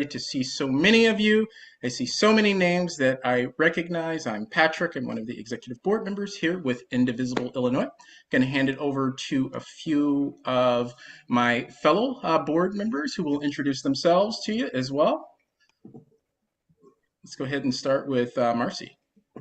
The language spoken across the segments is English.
excited to see so many of you. I see so many names that I recognize. I'm Patrick. I'm one of the executive board members here with Indivisible Illinois. Going to hand it over to a few of my fellow board members who will introduce themselves to you as well. Let's go ahead and start with Marcy.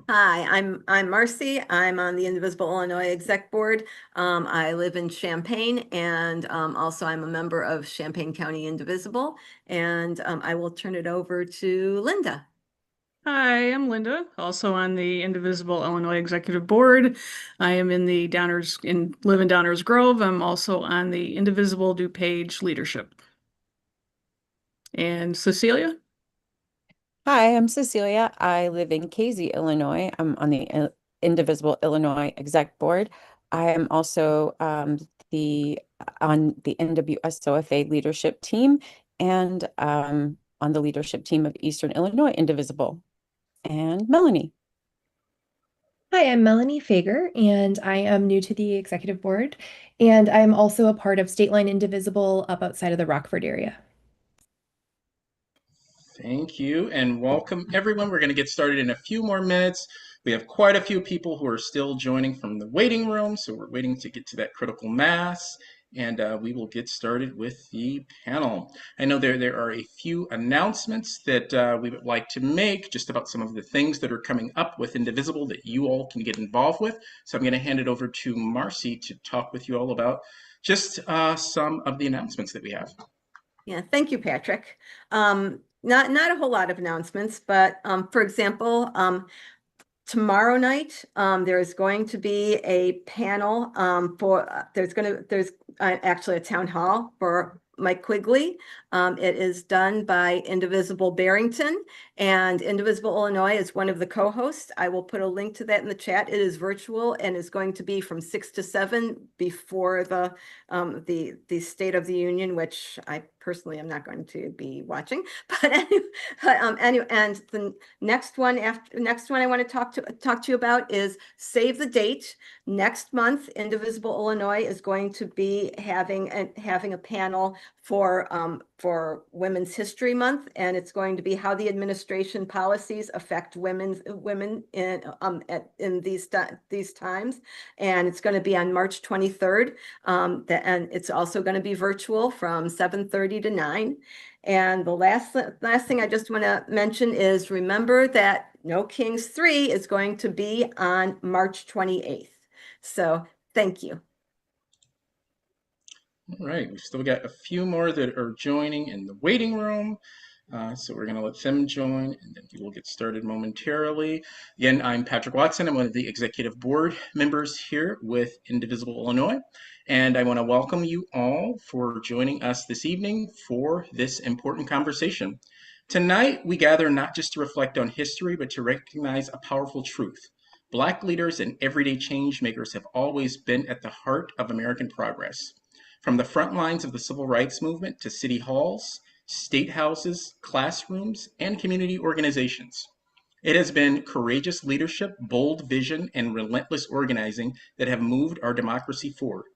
Hi, I'm Marcy. I'm on the Indivisible Illinois Exec Board. I live in Champaign, and also I'm a member of Champaign County Indivisible. And I will turn it over to Linda. Hi, I'm Linda, also on the Indivisible Illinois Executive Board. I am in the live in Downers Grove. I'm also on the Indivisible DuPage Leadership. And Cecilia? Hi, I'm Cecilia. I live in Casey, Illinois. I'm on the Indivisible Illinois Exec Board. I am also on the NWSOFA leadership team and on the leadership team of Eastern Illinois Indivisible. And Melanie. Hi, I'm Melanie Fager, and I am new to the executive board, and I'm also a part of State Line Indivisible up outside of the Rockford area. Thank you and welcome everyone. We're going to get started in a few more minutes. We have quite a few people who are still joining from the waiting room, so we're waiting to get to that critical mass, and we will get started with the panel. I know there are a few announcements that we would like to make just about some of the things that are coming up with Indivisible that you all can get involved with. So I'm going to hand it over to Marcy to talk with you all about just some of the announcements that we have. Yeah, thank you, Patrick. Not a whole lot of announcements, but for example, tomorrow night there is going to be a panel there's actually a town hall for Mike Quigley. It is done by Indivisible Barrington, and Indivisible Illinois is one of the co-hosts. I will put a link to that in the chat. It is virtual and is going to be from 6 to 7 before the State of the Union, which I personally am not going to be watching. But anyway, and the next one I want to talk to you about is Save the Date. Next month, Indivisible Illinois is going to be having a panel for Women's History Month, and it's going to be how the administration policies affect women in these times, and it's going to be on March 23rd. And it's also going to be virtual from 7:30 to 9. And the last thing I just want to mention is remember that No Kings 3 is going to be on March 28th. So thank you. All right, we've still got a few more that are joining in the waiting room. So we're going to let them join, and then we will get started momentarily. Again, I'm Patrick Watson. I'm one of the executive board members here with Indivisible Illinois, and I want to welcome you all for joining us this evening for this important conversation. Tonight, we gather not just to reflect on history, but to recognize a powerful truth. Black leaders and everyday change makers have always been at the heart of American progress. From the front lines of the civil rights movement to city halls, state houses, classrooms, and community organizations. It has been courageous leadership, bold vision, and relentless organizing that have moved our democracy forward.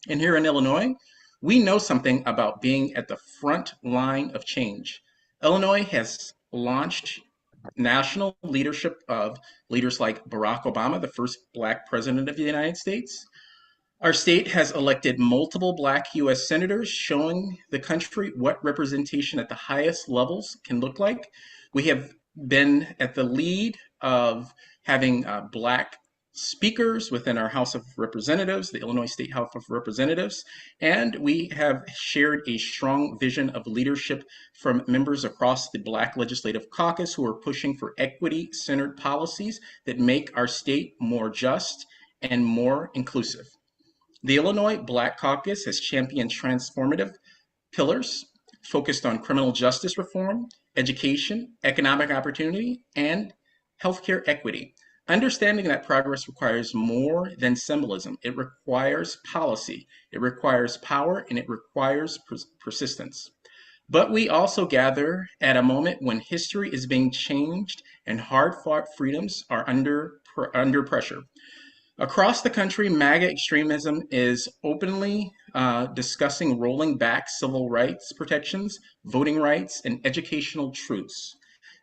And here in Illinois, we know something about being at the front line of change. Illinois has launched national leadership of leaders like Barack Obama, the first Black president of the United States. Our state has elected multiple Black U.S. senators, showing the country what representation at the highest levels can look like. We have been at the lead of having Black speakers within our House of Representatives, the Illinois State House of Representatives, and we have shared a strong vision of leadership from members across the Black Legislative Caucus who are pushing for equity-centered policies that make our state more just and more inclusive. The Illinois Black Caucus has championed transformative pillars focused on criminal justice reform, education, economic opportunity, and healthcare equity. Understanding that progress requires more than symbolism. It requires policy, it requires power, and it requires persistence. But we also gather at a moment when history is being changed and hard-fought freedoms are under pressure. Across the country, MAGA extremism is openly discussing rolling back civil rights protections, voting rights, and educational truths.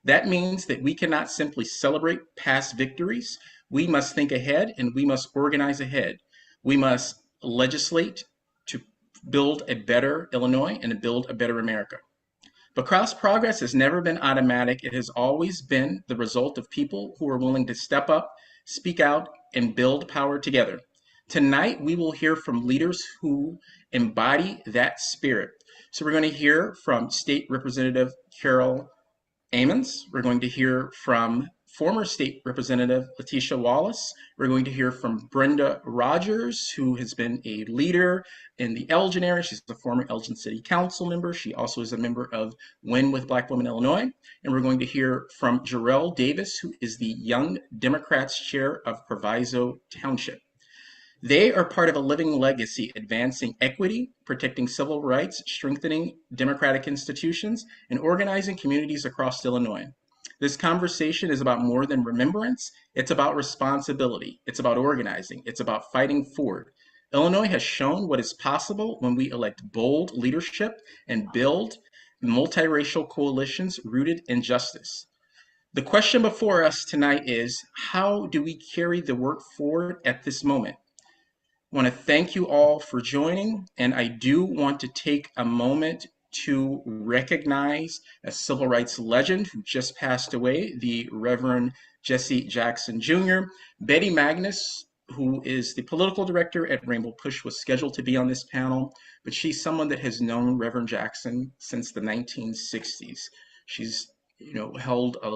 That means that we cannot simply celebrate past victories. We must think ahead and we must organize ahead. We must legislate to build a better Illinois and to build a better America. Because progress has never been automatic, it has always been the result of people who are willing to step up, speak out, and build power together. Tonight, we will hear from leaders who embody that spirit. So we're going to hear from State Representative Carol Ammons. We're going to hear from former State Representative Letitia Wallace. We're going to hear from Brenda Rogers, who has been a leader in the Elgin area. She's a former Elgin City Council member. She also is a member of Win with Black Women Illinois. And we're going to hear from Jarrell Davis, who is the Young Democrats chair of Proviso Township. They are part of a living legacy advancing equity, protecting civil rights, strengthening democratic institutions, and organizing communities across Illinois. This conversation is about more than remembrance. It's about responsibility. It's about organizing. It's about fighting forward. Illinois has shown what is possible when we elect bold leadership and build multiracial coalitions rooted in justice. The question before us tonight is, how do we carry the work forward at this moment? I want to thank you all for joining, and I do want to take a moment to recognize a civil rights legend who just passed away, the Reverend Jesse Jackson Jr. Betty Magnus, who is the political director at Rainbow Push, was scheduled to be on this panel, but she's someone that has known Reverend Jackson since the 1960s. She's held a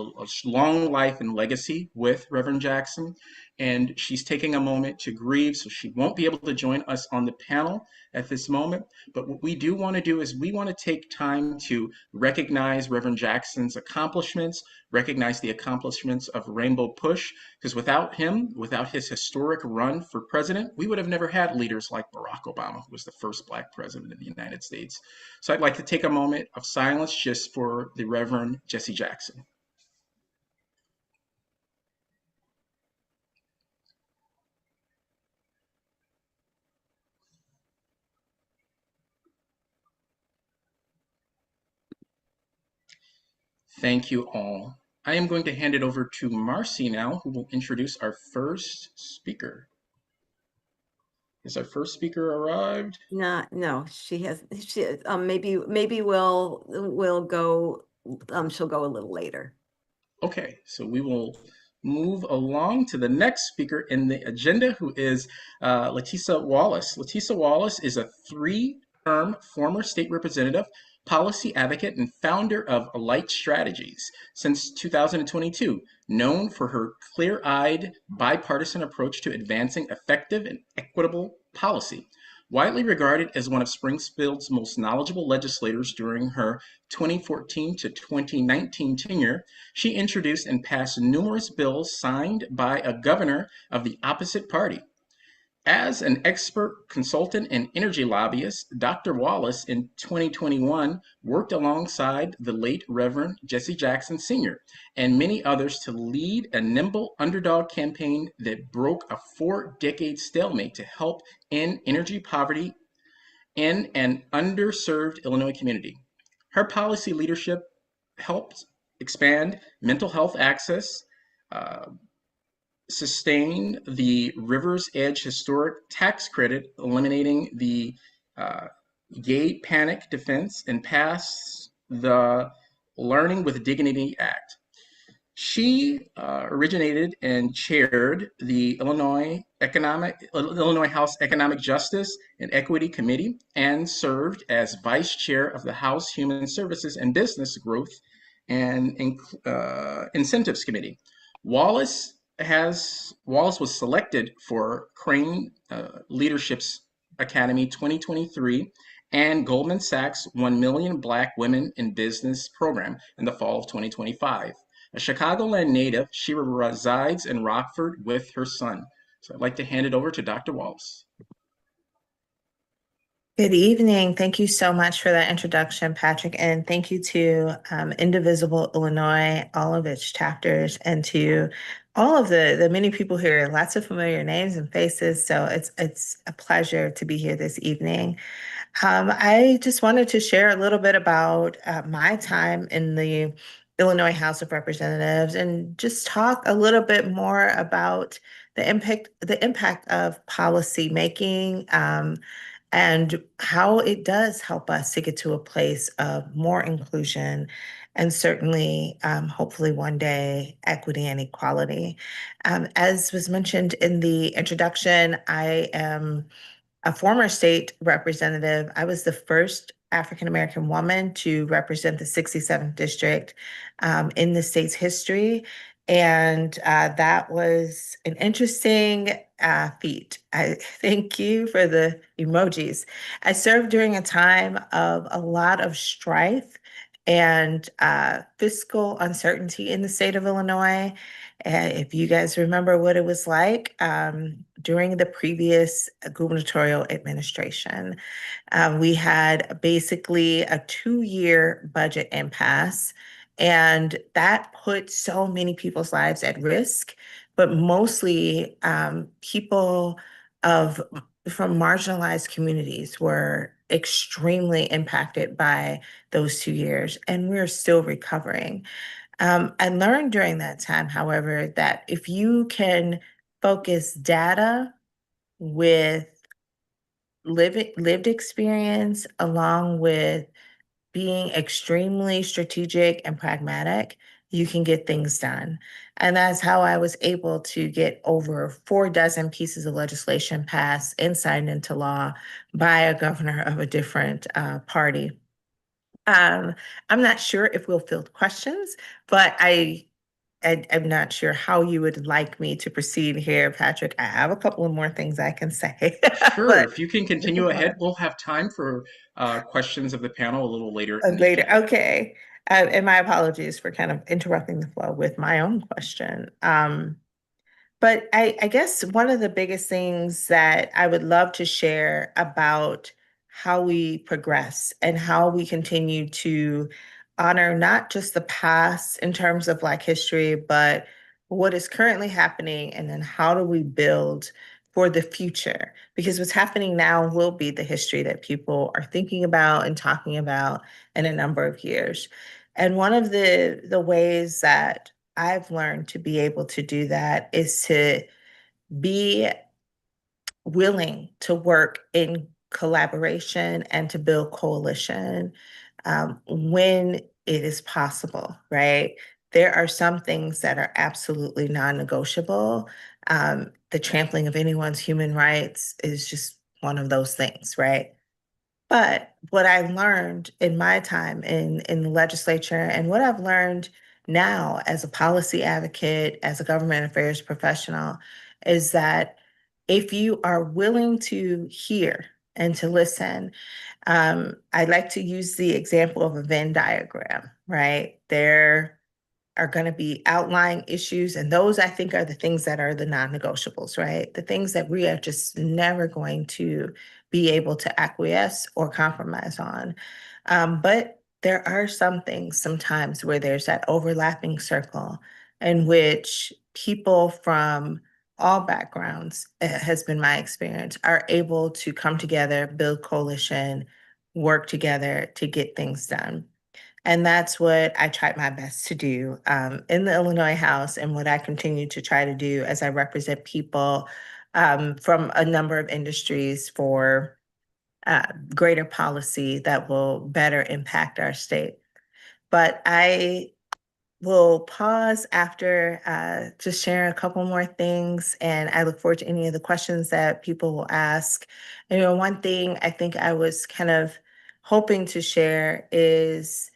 long life and legacy with Reverend Jackson, and she's taking a moment to grieve, so she won't be able to join us on the panel at this moment. But what we do want to do is we want to take time to recognize Reverend Jackson's accomplishments, recognize the accomplishments of Rainbow Push, because without him, without his historic run for president, we would have never had leaders like Barack Obama, who was the first Black president of the United States. So I'd like to take a moment of silence just for the Reverend Jesse Jackson. Thank you all. I am going to hand it over to Marcy now, who will introduce our first speaker. Has our first speaker arrived? No, she has. Maybe we'll go. She'll go a little later. Okay, so we will move along to the next speaker in the agenda, who is Letitia Wallace. Letitia Wallace is a 3-term former state representative, policy advocate, and founder of Alight Strategies since 2022, known for her clear-eyed, bipartisan approach to advancing effective and equitable policy. Widely regarded as one of Springfield's most knowledgeable legislators during her 2014 to 2019 tenure, she introduced and passed numerous bills signed by a governor of the opposite party. As an expert consultant and energy lobbyist, Dr. Wallace in 2021 worked alongside the late Reverend Jesse Jackson Sr. and many others to lead a nimble underdog campaign that broke a 4-decade stalemate to help end energy poverty in an underserved Illinois community. Her policy leadership helped expand mental health access, sustain the River's Edge historic tax credit, eliminating the gay panic defense, and pass the Learning with Dignity Act. She originated and chaired the Illinois House Economic Justice and Equity Committee and served as vice chair of the House Human Services and Business Growth and Incentives Committee. Wallace was selected for Crane Leadership's Academy 2023 and Goldman Sachs 1 Million Black Women in Business program in the fall of 2025. A Chicagoland native, she resides in Rockford with her son. So I'd like to hand it over to Dr. Wallace. Good evening. Thank you so much for that introduction, Patrick, and thank you to Indivisible Illinois, all of its chapters, and to all of the many people here, lots of familiar names and faces. So it's a pleasure to be here this evening. I just wanted to share a little bit about my time in the Illinois House of Representatives and just talk a little bit more about the impact of policy making, and how it does help us to get to a place of more inclusion and certainly, hopefully one day, equity and equality. As was mentioned in the introduction, I am a former state representative. I was the first African American woman to represent the 67th district in the state's history. And that was an interesting feat. I thank you for the emojis. I served during a time of a lot of strife and fiscal uncertainty in the state of Illinois. If you guys remember what it was like during the previous gubernatorial administration, we had basically a 2-year budget impasse, and that put so many people's lives at risk, but mostly people of from marginalized communities were extremely impacted by those 2 years, and we're still recovering. I learned during that time, however, that if you can focus data with lived experience along with being extremely strategic and pragmatic, you can get things done. And that's how I was able to get over 4 dozen pieces of legislation passed and signed into law by a governor of a different party. Um, I'm not sure if we'll field questions, but I'm not sure how you would like me to proceed here, Patrick. I have a couple of more things I can say, Sure, but if you can continue ahead, we'll have time for questions of the panel a little later. in the later. evening. Okay. And my apologies for kind of interrupting the flow with my own question. But I guess one of the biggest things that I would love to share about how we progress and how we continue to honor not just the past in terms of Black history, but what is currently happening, and then how do we build for the future? Because what's happening now will be the history that people are thinking about and talking about in a number of years. And one of the ways that I've learned to be able to do that is to be willing to work in collaboration and to build coalition when it is possible, right? There are some things that are absolutely non-negotiable. The trampling of anyone's human rights is just one of those things, right? But what I learned in my time in the legislature, and what I've learned now as a policy advocate, as a government affairs professional, is that if you are willing to hear and to listen, I like to use the example of a Venn diagram, right? There are going to be outlying issues, and those I think are the things that are the non-negotiables, right? The things that we are just never going to be able to acquiesce or compromise on. But there are some things sometimes where there's that overlapping circle in which people from all backgrounds, has been my experience, are able to come together, build coalition, work together to get things done. And that's what I tried my best to do in the Illinois House, and what I continue to try to do as I represent people from a number of industries for greater policy that will better impact our state. But I will pause after just sharing a couple more things, and I look forward to any of the questions that people will ask. One thing I think I was kind of hoping to share is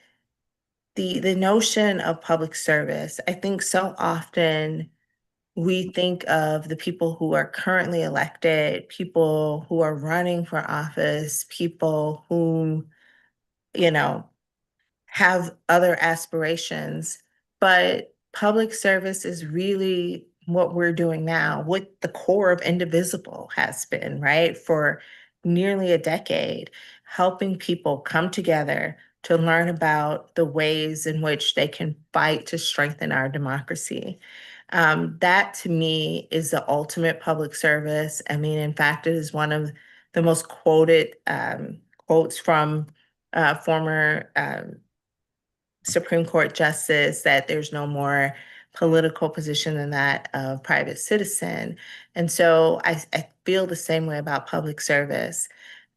the notion of public service. I think so often we think of the people who are currently elected, people who are running for office, people who, you know, have other aspirations, but public service is really what we're doing now, what the core of Indivisible has been, right? For nearly a decade, helping people come together, to learn about the ways in which they can fight to strengthen our democracy. That to me is the ultimate public service. I mean, in fact, it is one of the most quoted quotes from former Supreme Court justice, that there's no more political position than that of private citizen. And so I feel the same way about public service.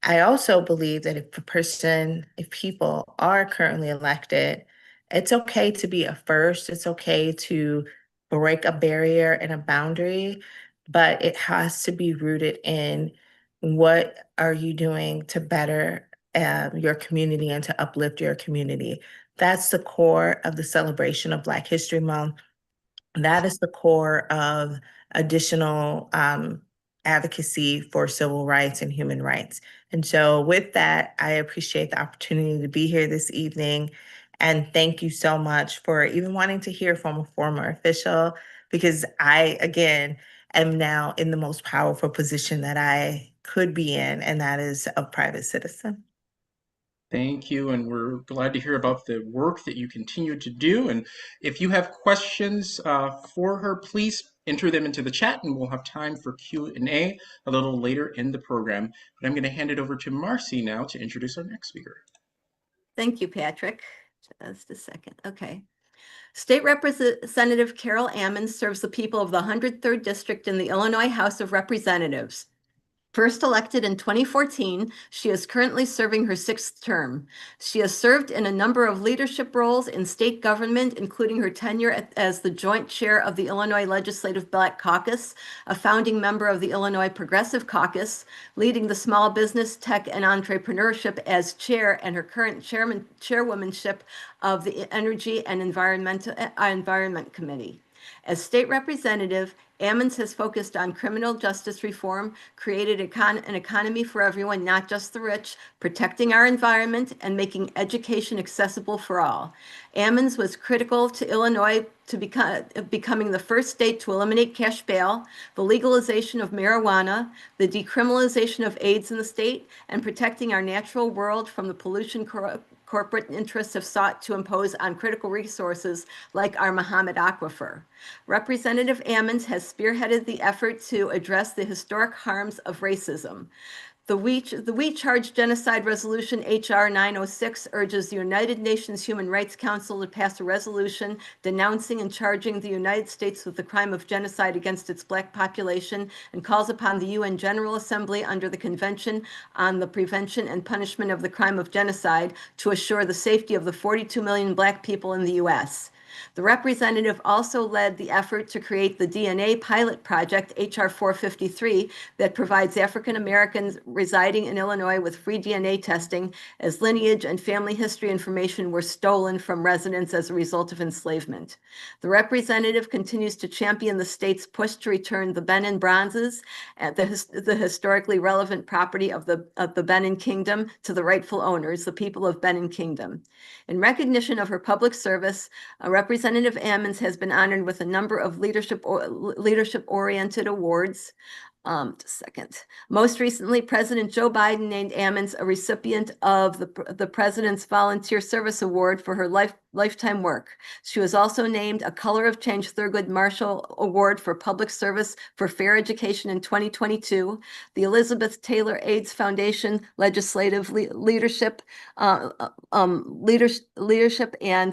I also believe that if people are currently elected, it's okay to be a first. It's okay to break a barrier and a boundary, but it has to be rooted in what are you doing to better your community and to uplift your community. That's the core of the celebration of Black History Month. That is the core of additional advocacy for civil rights and human rights. And so, with that, I appreciate the opportunity to be here this evening. And thank you so much for even wanting to hear from a former official, because I, again, am now in the most powerful position that I could be in, and that is of private citizen. Thank you, and we're glad to hear about the work that you continue to do. And if you have questions for her, please enter them into the chat, and we'll have time for Q&A a little later in the program. But I'm going to hand it over to Marcy now to introduce our next speaker. Thank you, Patrick. Just a second. Okay. State Representative Carol Ammons serves the people of the 103rd District in the Illinois House of Representatives. First elected in 2014, she is currently serving her 6th term. She has served in a number of leadership roles in state government, including her tenure as the joint chair of the Illinois Legislative Black Caucus, a founding member of the Illinois Progressive Caucus, leading the Small Business, Tech, and Entrepreneurship as chair, and her current chairwomanship of the Energy and Environment Committee. As state representative, Ammons has focused on criminal justice reform, created an economy for everyone, not just the rich, protecting our environment, and making education accessible for all. Ammons was critical to Illinois to becoming the first state to eliminate cash bail, the legalization of marijuana, the decriminalization of AIDS in the state, and protecting our natural world from the pollution corporate interests have sought to impose on critical resources like our Muhammad Aquifer. Representative Ammons has spearheaded the effort to address the historic harms of racism. The We Charge Genocide Resolution H.R. 906 urges the United Nations Human Rights Council to pass a resolution denouncing and charging the United States with the crime of genocide against its Black population, and calls upon the UN General Assembly under the Convention on the Prevention and Punishment of the Crime of Genocide to assure the safety of the 42 million Black people in the U.S. The representative also led the effort to create the DNA pilot project, H.R. 453, that provides African Americans residing in Illinois with free DNA testing, as lineage and family history information were stolen from residents as a result of enslavement. The representative continues to champion the state's push to return the Benin bronzes, the historically relevant property of the Benin Kingdom, to the rightful owners, the people of Benin Kingdom. In recognition of her public service, Representative Ammons has been honored with a number of leadership-oriented awards. Most recently, President Joe Biden named Ammons a recipient of the President's Volunteer Service Award for her lifetime work. She was also named a Color of Change Thurgood Marshall Award for Public Service for Fair Education in 2022, the Elizabeth Taylor AIDS Foundation Legislative Leadership and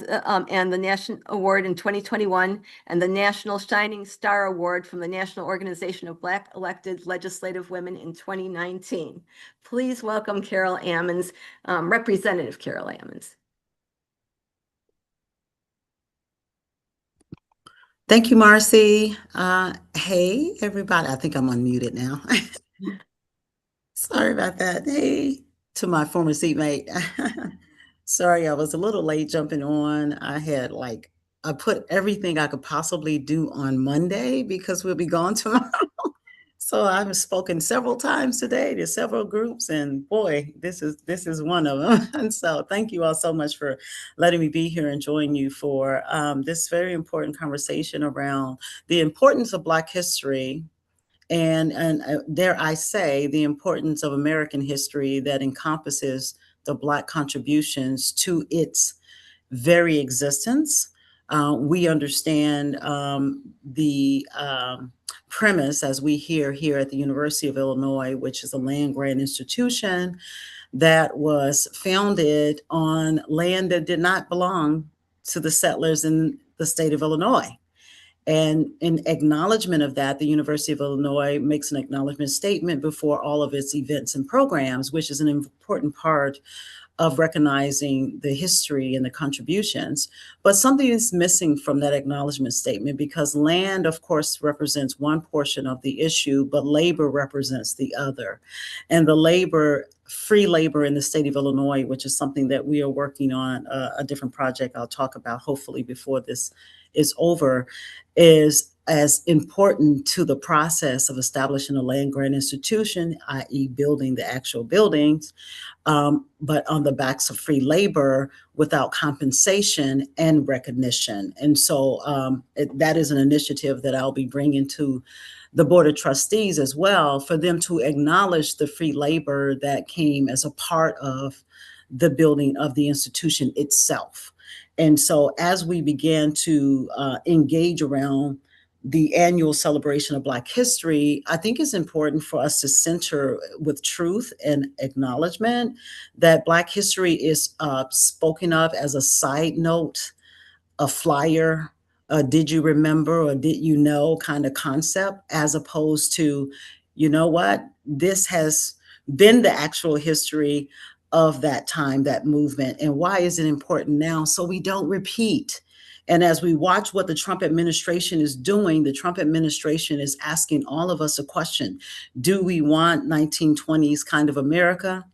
the National Award in 2021, and the National Shining Star Award from the National Organization of Black Elected Legislative Women in 2019. Please welcome Carol Ammons, Representative Carol Ammons. Thank you, Marcy. Hey, everybody. I think I'm unmuted now. Sorry about that. Hey, to my former seatmate. Sorry, I was a little late jumping on. I put everything I could possibly do on Monday because we'll be gone tomorrow. So I've spoken several times today to several groups, and boy, this is one of them. And so thank you all so much for letting me be here and join you for this very important conversation around the importance of Black history and dare I say, the importance of American history that encompasses the Black contributions to its very existence. We understand the premise, as we hear here at the University of Illinois, which is a land-grant institution that was founded on land that did not belong to the settlers in the state of Illinois. And in acknowledgement of that, the University of Illinois makes an acknowledgement statement before all of its events and programs, which is an important part of recognizing the history and the contributions. But something is missing from that acknowledgement statement, because land, of course, represents one portion of the issue, but labor represents the other. And the labor, free labor in the state of Illinois, which is something that we are working on, a different project I'll talk about hopefully before this is over, is as important to the process of establishing a land-grant institution, i.e. building the actual buildings, but on the backs of free labor without compensation and recognition. And so that is an initiative that I'll be bringing to the Board of Trustees as well, for them to acknowledge the free labor that came as a part of the building of the institution itself. And so as we began to engage around the annual celebration of Black history, I think it's important for us to center with truth and acknowledgement that Black history is spoken of as a side note, a flyer, a did you remember or did you know kind of concept, as opposed to, you know what, this has been the actual history of that time, that movement. And why is it important now? So we don't repeat. And as we watch what the Trump administration is doing, the Trump administration is asking all of us a question. Do we want 1920s kind of America?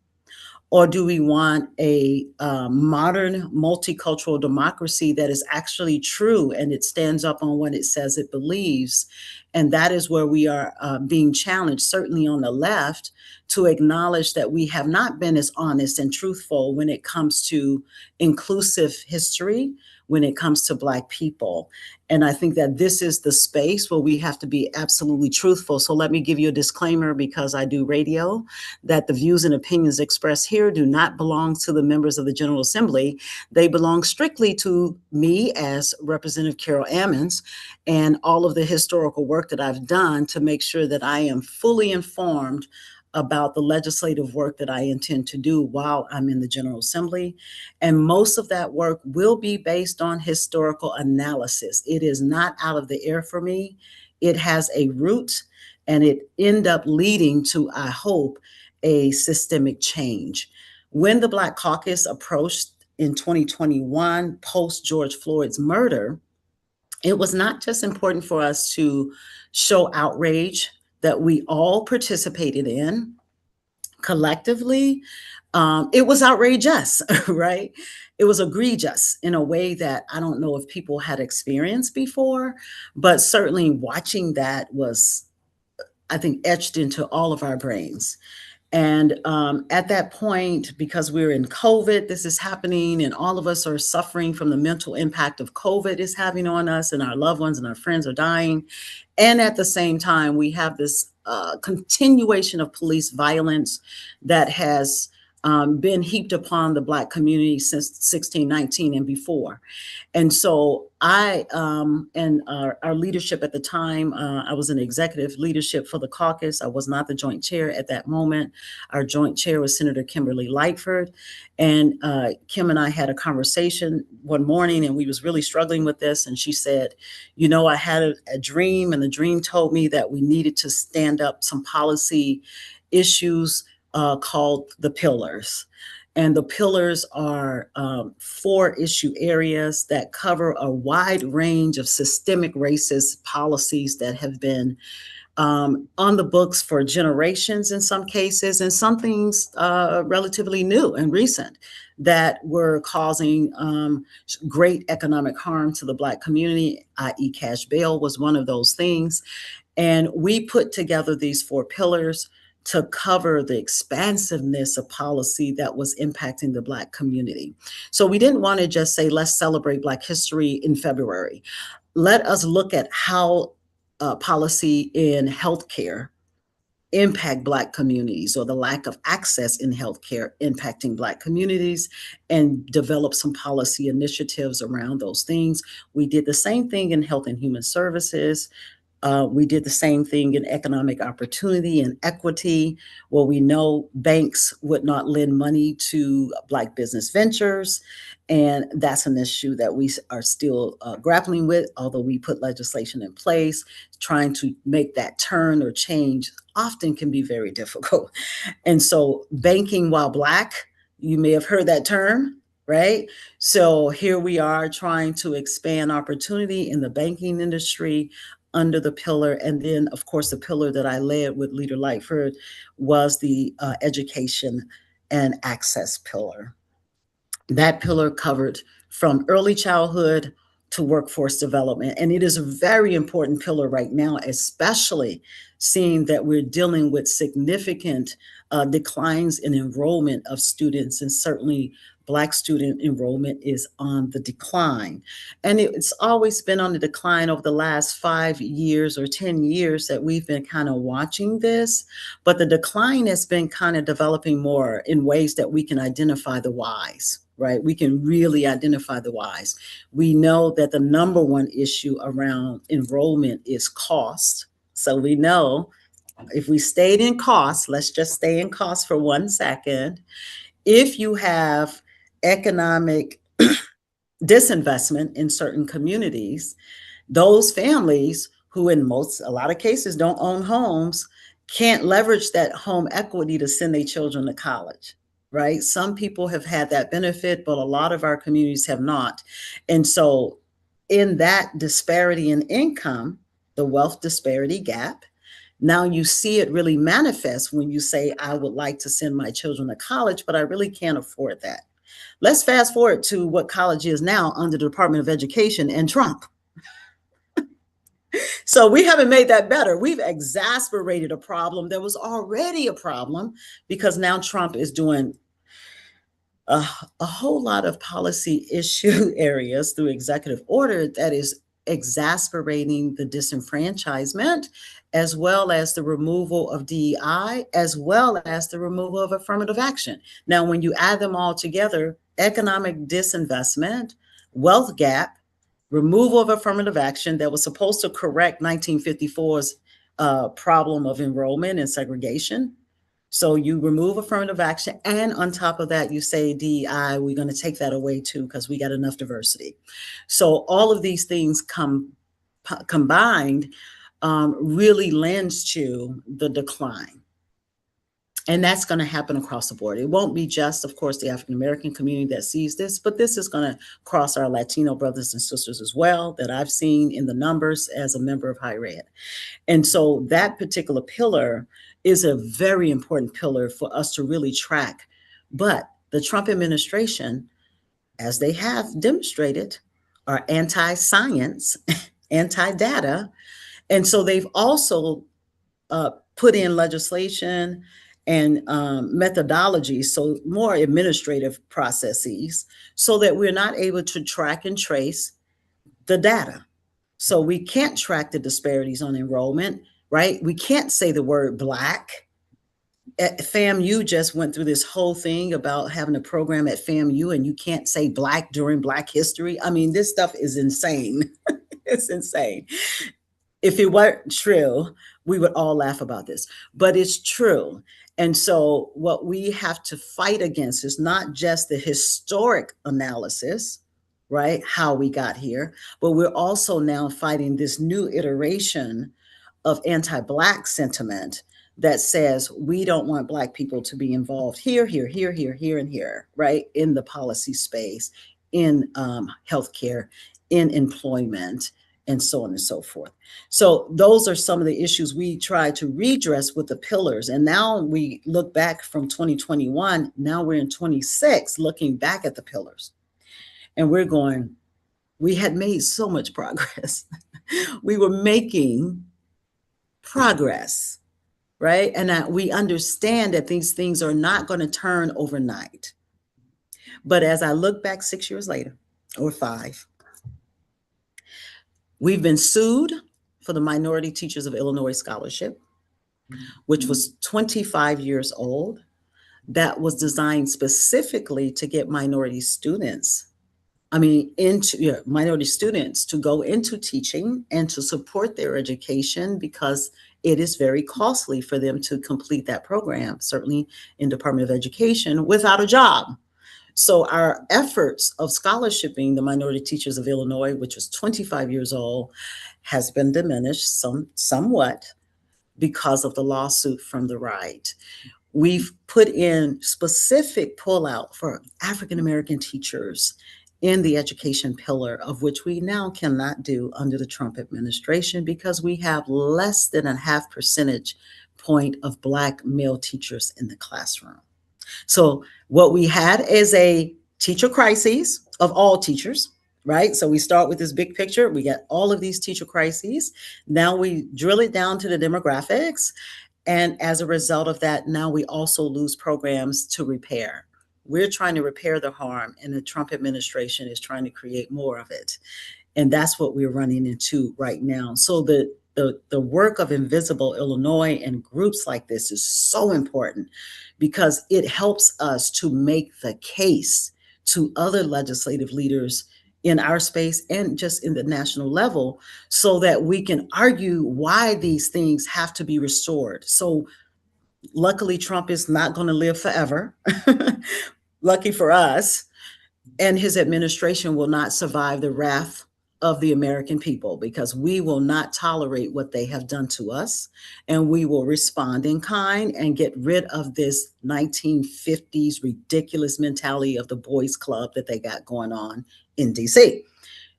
Or do we want a modern multicultural democracy that is actually true and it stands up on what it says it believes? And that is where we are being challenged, certainly on the left, to acknowledge that we have not been as honest and truthful when it comes to inclusive history, when it comes to Black people. And I think that this is the space where we have to be absolutely truthful. So let me give you a disclaimer, because I do radio, that the views and opinions expressed here do not belong to the members of the General Assembly. They belong strictly to me as Representative Carol Ammons and all of the historical work that I've done to make sure that I am fully informed about the legislative work that I intend to do while I'm in the General Assembly. And most of that work will be based on historical analysis. It is not out of the air for me. It has a root, and it end up leading to, I hope, a systemic change. When the Black Caucus approached in 2021, post George Floyd's murder, it was not just important for us to show outrage that we all participated in collectively. It was outrageous, right? It was egregious in a way that I don't know if people had experienced before, but certainly watching that was, I think, etched into all of our brains. And at that point, because we're in COVID, this is happening, and all of us are suffering from the mental impact of COVID is having on us, and our loved ones and our friends are dying. And at the same time, we have this continuation of police violence that has been heaped upon the Black community since 1619 and before. And so I and our leadership at the time, I was in executive leadership for the caucus. I was not the joint chair at that moment. Our joint chair was Senator Kimberly Lightford. And Kim and I had a conversation one morning, and we was really struggling with this. And she said, you know, I had a dream, and the dream told me that we needed to stand up some policy issues called the pillars. And the pillars are 4 issue areas that cover a wide range of systemic racist policies that have been on the books for generations in some cases, and some things relatively new and recent that were causing great economic harm to the Black community, i.e. cash bail was one of those things. And we put together these 4 pillars to cover the expansiveness of policy that was impacting the Black community. So we didn't want to just say, let's celebrate Black history in February. Let us look at how policy in healthcare impact Black communities, or the lack of access in healthcare impacting Black communities, and develop some policy initiatives around those things. We did the same thing in Health and Human Services. We did the same thing in economic opportunity and equity, where we know banks would not lend money to Black business ventures. And that's an issue that we are still grappling with, although we put legislation in place. Trying to make that turn or change often can be very difficult. And so banking while Black, you may have heard that term, right? So here we are trying to expand opportunity in the banking industry under the pillar. And then, of course, the pillar that I led with Leader Lightford was the education and access pillar. That pillar covered from early childhood to workforce development. And it is a very important pillar right now, especially seeing that we're dealing with significant declines in enrollment of students, and certainly Black student enrollment is on the decline. And it's always been on the decline over the last 5 years or 10 years that we've been kind of watching this, but the decline has been kind of developing more in ways that we can identify the whys, right? We can really identify the whys. We know that the number one issue around enrollment is cost. So we know if we stayed in cost, let's just stay in cost for 1 second. If you have economic disinvestment in certain communities, those families who in a lot of cases don't own homes can't leverage that home equity to send their children to college, right? Some people have had that benefit, but a lot of our communities have not. And so in that disparity in income, the wealth disparity gap, now you see it really manifest when you say, I would like to send my children to college, but I really can't afford that. Let's fast forward to what college is now under the Department of Education and Trump. So we haven't made that better. We've exacerbated a problem that was already a problem, because now Trump is doing a whole lot of policy issue areas through executive order that is exacerbating the disenfranchisement, as well as the removal of DEI, as well as the removal of affirmative action. Now, when you add them all together, economic disinvestment, wealth gap, removal of affirmative action that was supposed to correct 1954's problem of enrollment and segregation. So you remove affirmative action, and on top of that, you say DEI, we're going to take that away too, because we got enough diversity. So all of these things combined really lends to the decline. And that's going to happen across the board. It won't be just, of course, the African-American community that sees this, but this is going to cross our Latino brothers and sisters as well, that I've seen in the numbers as a member of higher ed. And so that particular pillar is a very important pillar for us to really track. But the Trump administration, as they have demonstrated, are anti-science, anti-data. And so they've also put in legislation and methodologies, so more administrative processes, so that we're not able to track and trace the data. So we can't track the disparities on enrollment, right? We can't say the word Black. At FAMU just went through this whole thing about having a program at FAMU, and you can't say Black during Black history. I mean, this stuff is insane. It's insane. If it weren't true, we would all laugh about this, but it's true. And so what we have to fight against is not just the historic analysis, right? How we got here, but we're also now fighting this new iteration of anti-Black sentiment that says we don't want Black people to be involved here, here, here, here, here, and here, right? In the policy space, in healthcare, in employment, and so on and so forth. So those are some of the issues we try to redress with the pillars. And now we look back from 2021, now we're in 26, looking back at the pillars. And we're going, we had made so much progress. We were making progress, right? And we understand that these things are not going to turn overnight. But as I look back 6 years later, or 5, we've been sued for the Minority Teachers of Illinois Scholarship. which was 25 years old, that was designed specifically to get minority students, minority students to go into teaching and to support their education, because it is very costly for them to complete that program, certainly in Department of Education, without a job. So our efforts of scholarshiping the minority teachers of Illinois, which was 25 years old, has been diminished somewhat because of the lawsuit from the right. We've put in specific pullout for African American teachers in the education pillar, of which we now cannot do under the Trump administration, because we have less than a half percentage point of Black male teachers in the classroom. So what we had is a teacher crisis of all teachers, right? So we start with this big picture. We get all of these teacher crises. Now we drill it down to the demographics. And as a result of that, now we also lose programs to repair. We're trying to repair the harm, and the Trump administration is trying to create more of it. And that's what we're running into right now. So the work of Invisible Illinois and groups like this is so important, because it helps us to make the case to other legislative leaders in our space and just in the national level, so that we can argue why these things have to be restored. So luckily, Trump is not going to live forever. Lucky for us. And his administration will not survive the wrath of the American people, because we will not tolerate what they have done to us, and we will respond in kind and get rid of this 1950s ridiculous mentality of the boys club that they got going on in DC.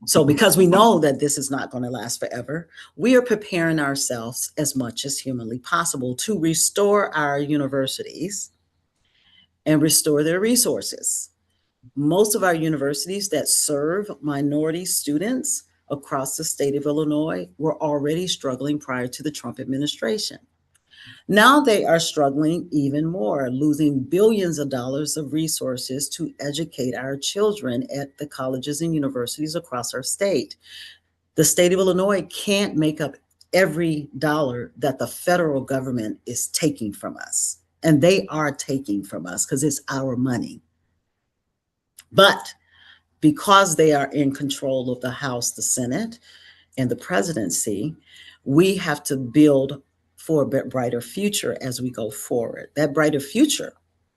So because we know that this is not going to last forever, we are preparing ourselves as much as humanly possible to restore our universities and restore their resources. Most of our universities that serve minority students across the state of Illinois were already struggling prior to the Trump administration. Now they are struggling even more, losing billions of dollars of resources to educate our children at the colleges and universities across our state. The state of Illinois can't make up every dollar that the federal government is taking from us. And they are taking from us because it's our money. But because they are in control of the House, the Senate, and the presidency, we have to build for a brighter future as we go forward. That brighter future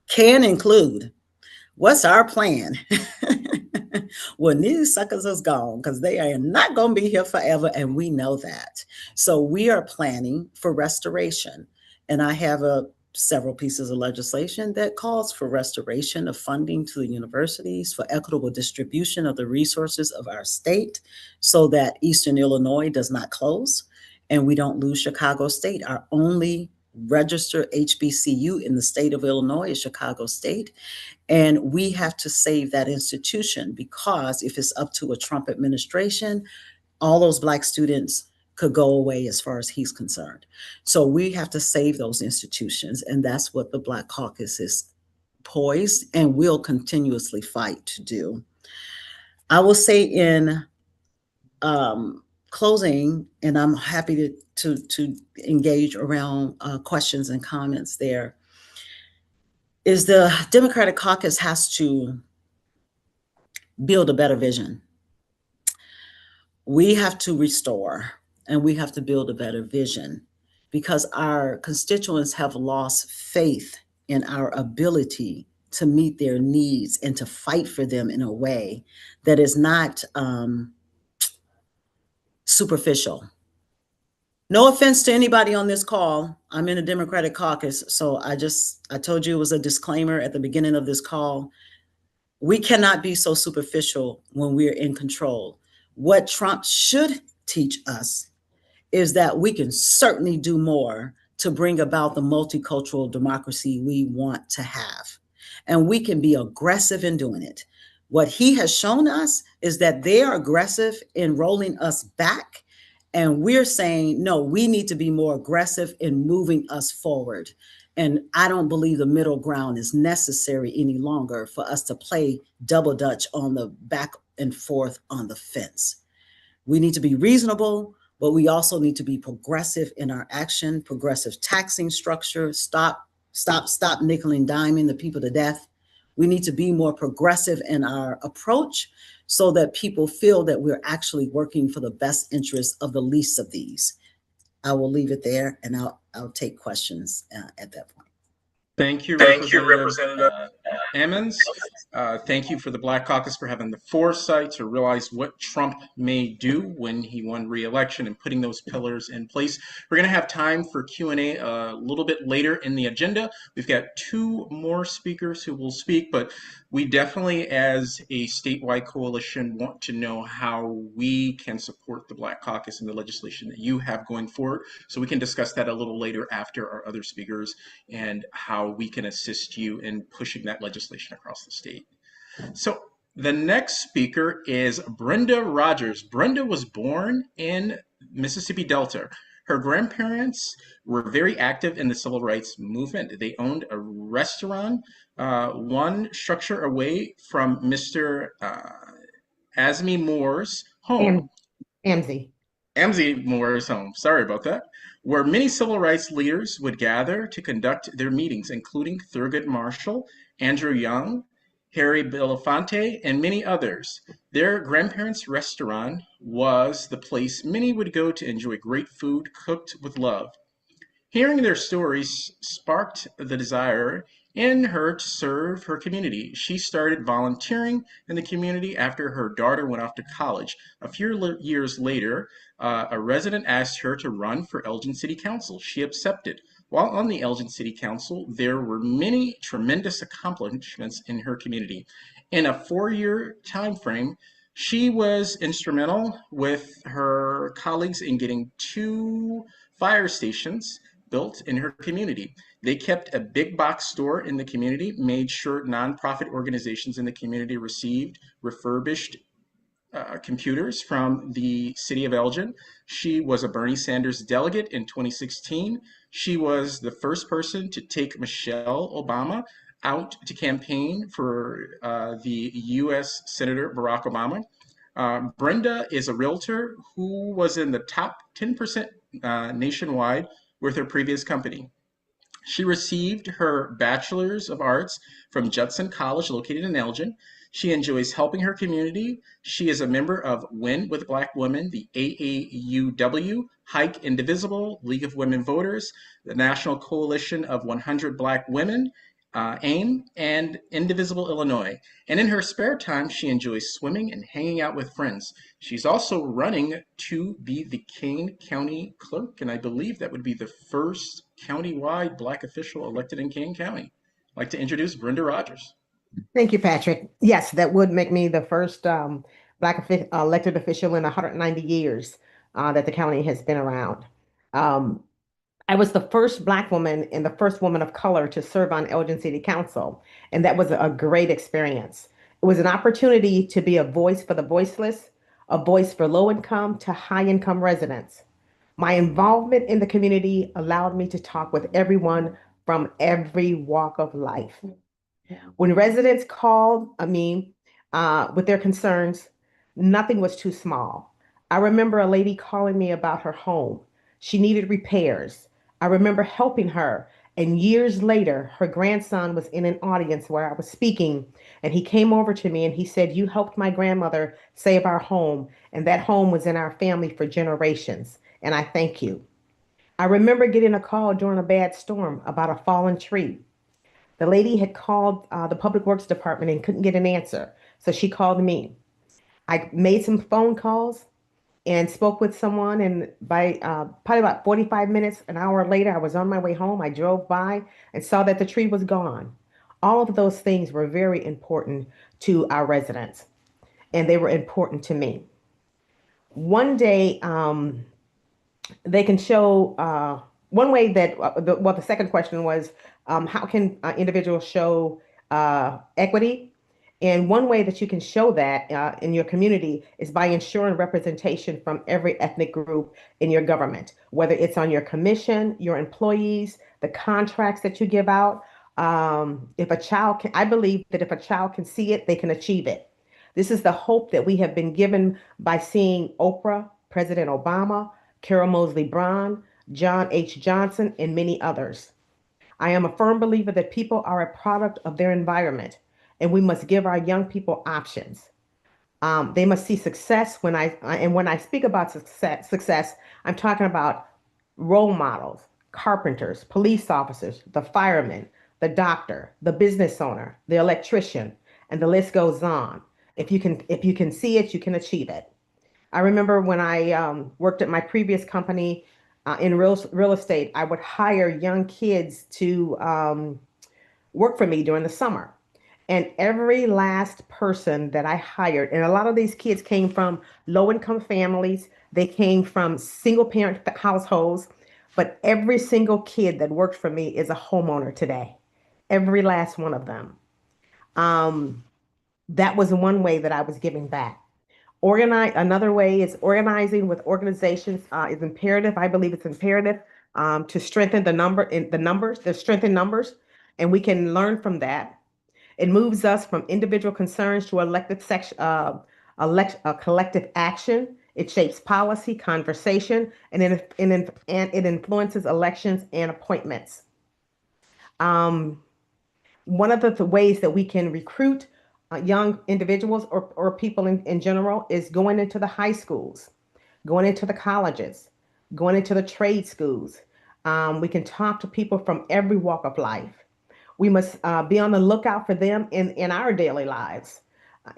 can include, what's our plan when these suckers is gone? Because they are not going to be here forever, and we know that. So we are planning for restoration. And I have several pieces of legislation that calls for restoration of funding to the universities, for equitable distribution of the resources of our state, so that Eastern Illinois does not close and we don't lose Chicago State. Our only registered HBCU in the state of Illinois is Chicago State. And we have to save that institution, because if it's up to a Trump administration, all those Black students could go away as far as he's concerned. So we have to save those institutions. And that's what the Black Caucus is poised and will continuously fight to do. I will say in closing, and I'm happy to engage around questions and comments there, is the Democratic Caucus has to build a better vision. We have to restore, and we have to build a better vision, because our constituents have lost faith in our ability to meet their needs and to fight for them in a way that is not superficial. No offense to anybody on this call. I'm in a Democratic caucus, so I told you it was a disclaimer at the beginning of this call. We cannot be so superficial when we're in control. What Trump should teach us is that we can certainly do more to bring about the multicultural democracy we want to have. And we can be aggressive in doing it. What he has shown us is that they are aggressive in rolling us back. And we're saying, no, we need to be more aggressive in moving us forward. And I don't believe the middle ground is necessary any longer for us to play double dutch on the back and forth on the fence. We need to be reasonable. but we also need to be progressive in our action, progressive taxing structure, stop nickel and diming the people to death. We need to be more progressive in our approach so that people feel that we're actually working for the best interest of the least of these. I will leave it there, and I'll take questions at that point. Thank you, Representative Emmons. Thank you for the Black Caucus for having the foresight to realize what Trump may do when he won re-election and putting those pillars in place. We're going to have time for Q&A a little bit later in the agenda. We've got 2 more speakers who will speak, but we definitely, as a statewide coalition, want to know how we can support the Black Caucus and the legislation that you have going forward. So we can discuss that a little later after our other speakers and how we can assist you in pushing that legislation across the state. So the next speaker is Brenda Rogers. Brenda was born in Mississippi Delta. Her grandparents were very active in the civil rights movement. They owned a restaurant one structure away from Mr. Azmi Moore's home. Amzie Moore's home, sorry about that, where many civil rights leaders would gather to conduct their meetings, including Thurgood Marshall, Andrew Young, Harry Belafonte, and many others. Their grandparents' restaurant was the place many would go to enjoy great food cooked with love. Hearing their stories sparked the desire in her to serve her community. She started volunteering in the community after her daughter went off to college. A few years later, a resident asked her to run for Elgin City Council. She accepted. While on the Elgin City Council, there were many tremendous accomplishments in her community. In a 4-year time frame, she was instrumental with her colleagues in getting 2 fire stations built in her community. They kept a big box store in the community, made sure nonprofit organizations in the community received refurbished computers from the city of Elgin. She was a Bernie Sanders delegate in 2016. She was the first person to take Michelle Obama out to campaign for the U.S. Senator Barack Obama. Brenda is a realtor who was in the top 10% nationwide with her previous company. She received her Bachelor's of Arts from Judson College, located in Elgin. She enjoys helping her community. She is a member of Win with Black Women, the AAUW, Hike Indivisible, League of Women Voters, the National Coalition of 100 Black Women, AIM, and Indivisible Illinois. And in her spare time, she enjoys swimming and hanging out with friends. She's also running to be the Kane County Clerk, and I believe that would be the first countywide Black official elected in Kane County. I'd like to introduce Brenda Rogers. Thank you, Patrick. Yes, that would make me the first Black elected official in 190 years that the county has been around. I was the first Black woman and the first woman of color to serve on Elgin City Council, and that was a great experience. It was an opportunity to be a voice for the voiceless, a voice for low-income to high-income residents. My involvement in the community allowed me to talk with everyone from every walk of life. When residents called me with their concerns, nothing was too small. I remember a lady calling me about her home. She needed repairs. I remember helping her, and years later, her grandson was in an audience where I was speaking, and he came over to me and he said, "You helped my grandmother save our home, and that home was in our family for generations, and I thank you." I remember getting a call during a bad storm about a fallen tree. The lady had called the Public Works Department and couldn't get an answer, so she called me. I made some phone calls and spoke with someone, and by probably about 45 minutes, an hour later, I was on my way home. I drove by and saw that the tree was gone. All of those things were very important to our residents, and they were important to me. One day, they can show, one way that, the second question was, how can individuals show equity? And one way that you can show that in your community is by ensuring representation from every ethnic group in your government, whether it's on your commission, your employees, the contracts that you give out. If a child can, I believe that if a child can see it, they can achieve it. This is the hope that we have been given by seeing Oprah, President Obama, Carol Mosley Braun, John H. Johnson, and many others. I am a firm believer that people are a product of their environment, and we must give our young people options. They must see success and when I speak about success, I'm talking about role models, carpenters, police officers, the fireman, the doctor, the business owner, the electrician, and the list goes on. If you can see it, you can achieve it. I remember when I worked at my previous company in real estate, I would hire young kids to work for me during the summer. And every last person that I hired, and a lot of these kids came from low income families, they came from single parent households, but every single kid that worked for me is a homeowner today. Every last one of them. Um, that was one way that I was giving back. Another way is organizing with organizations is imperative. I believe it's imperative to strengthen the numbers, the strengthen numbers, and we can learn from that. It moves us from individual concerns to collective action. It shapes policy, conversation, and it influences elections and appointments. One of the ways that we can recruit young individuals or people in general is going into the high schools, going into the colleges, going into the trade schools. We can talk to people from every walk of life. We must be on the lookout for them in our daily lives.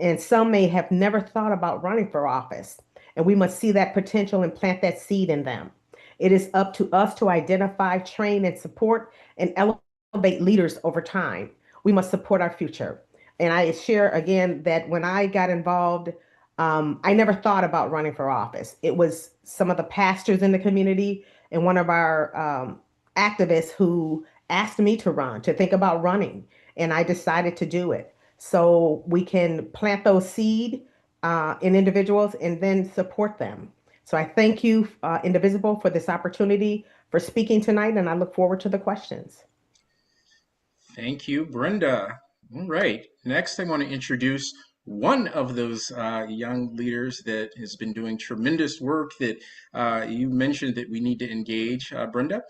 And some may have never thought about running for office, and we must see that potential and plant that seed in them. It is up to us to identify, train, and support and elevate leaders over time. We must support our future. And I share again that when I got involved, I never thought about running for office. It was some of the pastors in the community and one of our activists who asked me to think about running, and I decided to do it. So we can plant those seed in individuals and then support them. So I thank you, Indivisible, for this opportunity for speaking tonight, and I look forward to the questions. Thank you, Brenda. All right. Next, I want to introduce one of those young leaders that has been doing tremendous work that you mentioned that we need to engage, Brenda.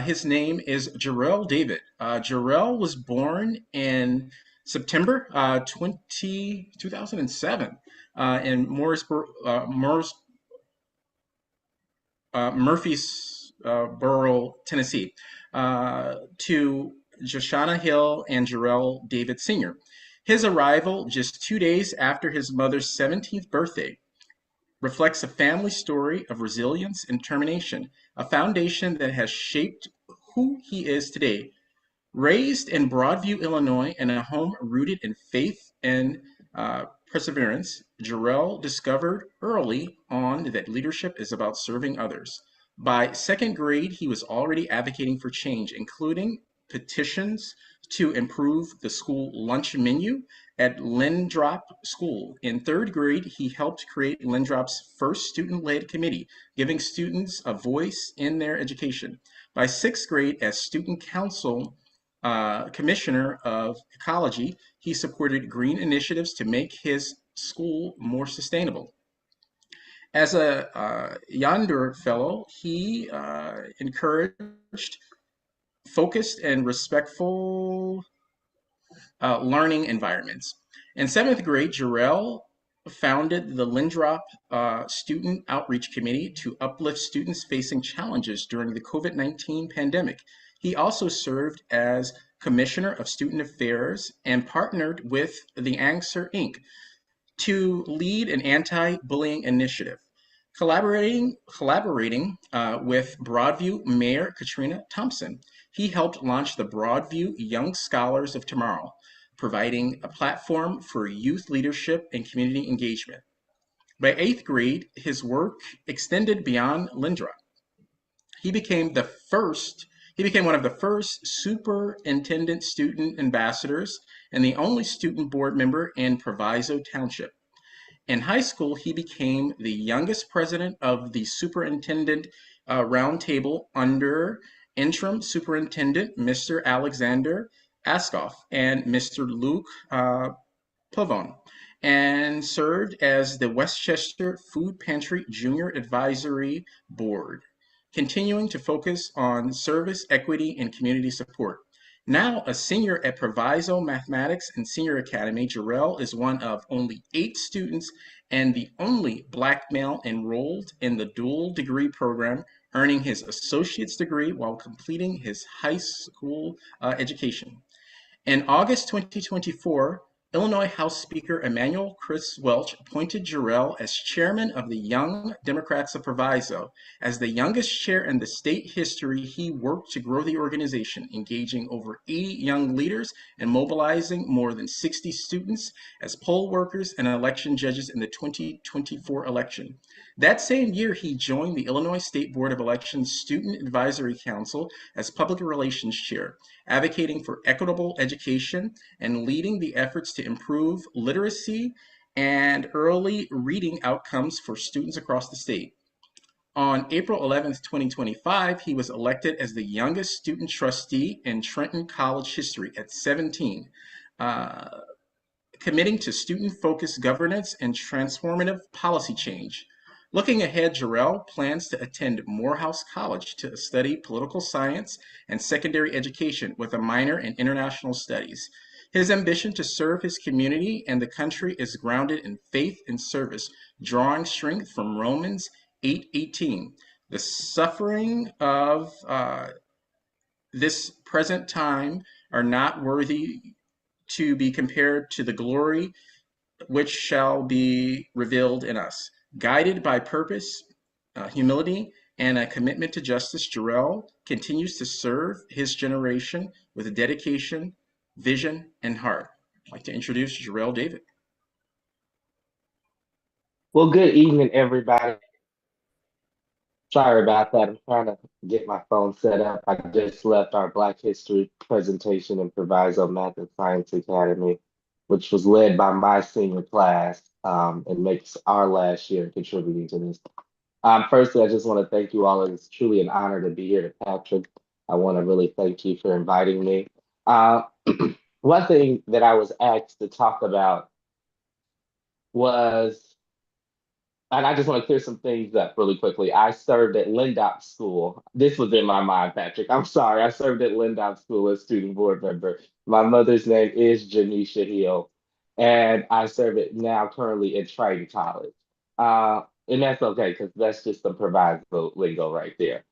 His name is Jarrell David. Jarrell was born in September 2007 in Murfreesboro, Tennessee, to Joshana Hill and Jarrell David Sr. His arrival just 2 days after his mother's 17th birthday reflects a family story of resilience and determination, a foundation that has shaped who he is today. Raised in Broadview, Illinois, in a home rooted in faith and perseverance, Jarrell discovered early on that leadership is about serving others. By second grade, he was already advocating for change, including petitions to improve the school lunch menu at Lindrop School. In third grade, he helped create Lindrop's first student-led committee, giving students a voice in their education. By sixth grade, as student council commissioner of ecology, he supported green initiatives to make his school more sustainable. As a Yonder Fellow, he encouraged focused and respectful learning environments. In seventh grade, Jarrell founded the Lindrop Student Outreach Committee to uplift students facing challenges during the COVID-19 pandemic. He also served as Commissioner of Student Affairs and partnered with the Answer Inc. to lead an anti-bullying initiative. Collaborating with Broadview Mayor Katrina Thompson, he helped launch the Broadview Young Scholars of Tomorrow, providing a platform for youth leadership and community engagement. By eighth grade, his work extended beyond Lindrop. He became one of the first superintendent student ambassadors and the only student board member in Proviso Township. In high school, he became the youngest president of the superintendent roundtable under interim superintendent Mr. Alexander Askoff and Mr. Luke Pavone. and served as the Westchester Food Pantry Junior Advisory Board, continuing to focus on service, equity, and community support. Now a senior at Proviso Mathematics and Senior Academy, Jarrell is one of only 8 students and the only Black male enrolled in the dual degree program, earning his associate's degree while completing his high school education. In August 2024, Illinois House Speaker Emanuel Chris Welch appointed Jarrell as chairman of the Young Democrats of Proviso. As the youngest chair in the state history, he worked to grow the organization, engaging over 80 young leaders and mobilizing more than 60 students as poll workers and election judges in the 2024 election. That same year, he joined the Illinois State Board of Elections Student Advisory Council as public relations chair, advocating for equitable education and leading the efforts to improve literacy and early reading outcomes for students across the state. On April 11th, 2025, he was elected as the youngest student trustee in Trenton College history at 17, committing to student-focused governance and transformative policy change. Looking ahead, Jarrell plans to attend Morehouse College to study political science and secondary education with a minor in international studies. His ambition to serve his community and the country is grounded in faith and service, drawing strength from Romans 8:18. The suffering of this present time are not worthy to be compared to the glory which shall be revealed in us. Guided by purpose, humility, and a commitment to justice, Jarrell continues to serve his generation with dedication, vision, and heart. I'd like to introduce Jarrell David. Well, good evening, everybody. Sorry about that. I'm trying to get my phone set up. I just left our Black History presentation in Proviso Math and Science Academy, which was led by my senior class, and makes our last year contributing to this. Firstly, I just want to thank you all. It's truly an honor to be here. To Patrick, I want to really thank you for inviting me. One thing that I was asked to talk about was, and I just want to clear some things up really quickly. I served at Lindop School. This was in my mind, Patrick. I'm sorry. I served at Lindop School as student board member. My mother's name is Janisha Hill, and I serve it now currently at Triton College. And that's okay, because that's just the Proviso lingo right there.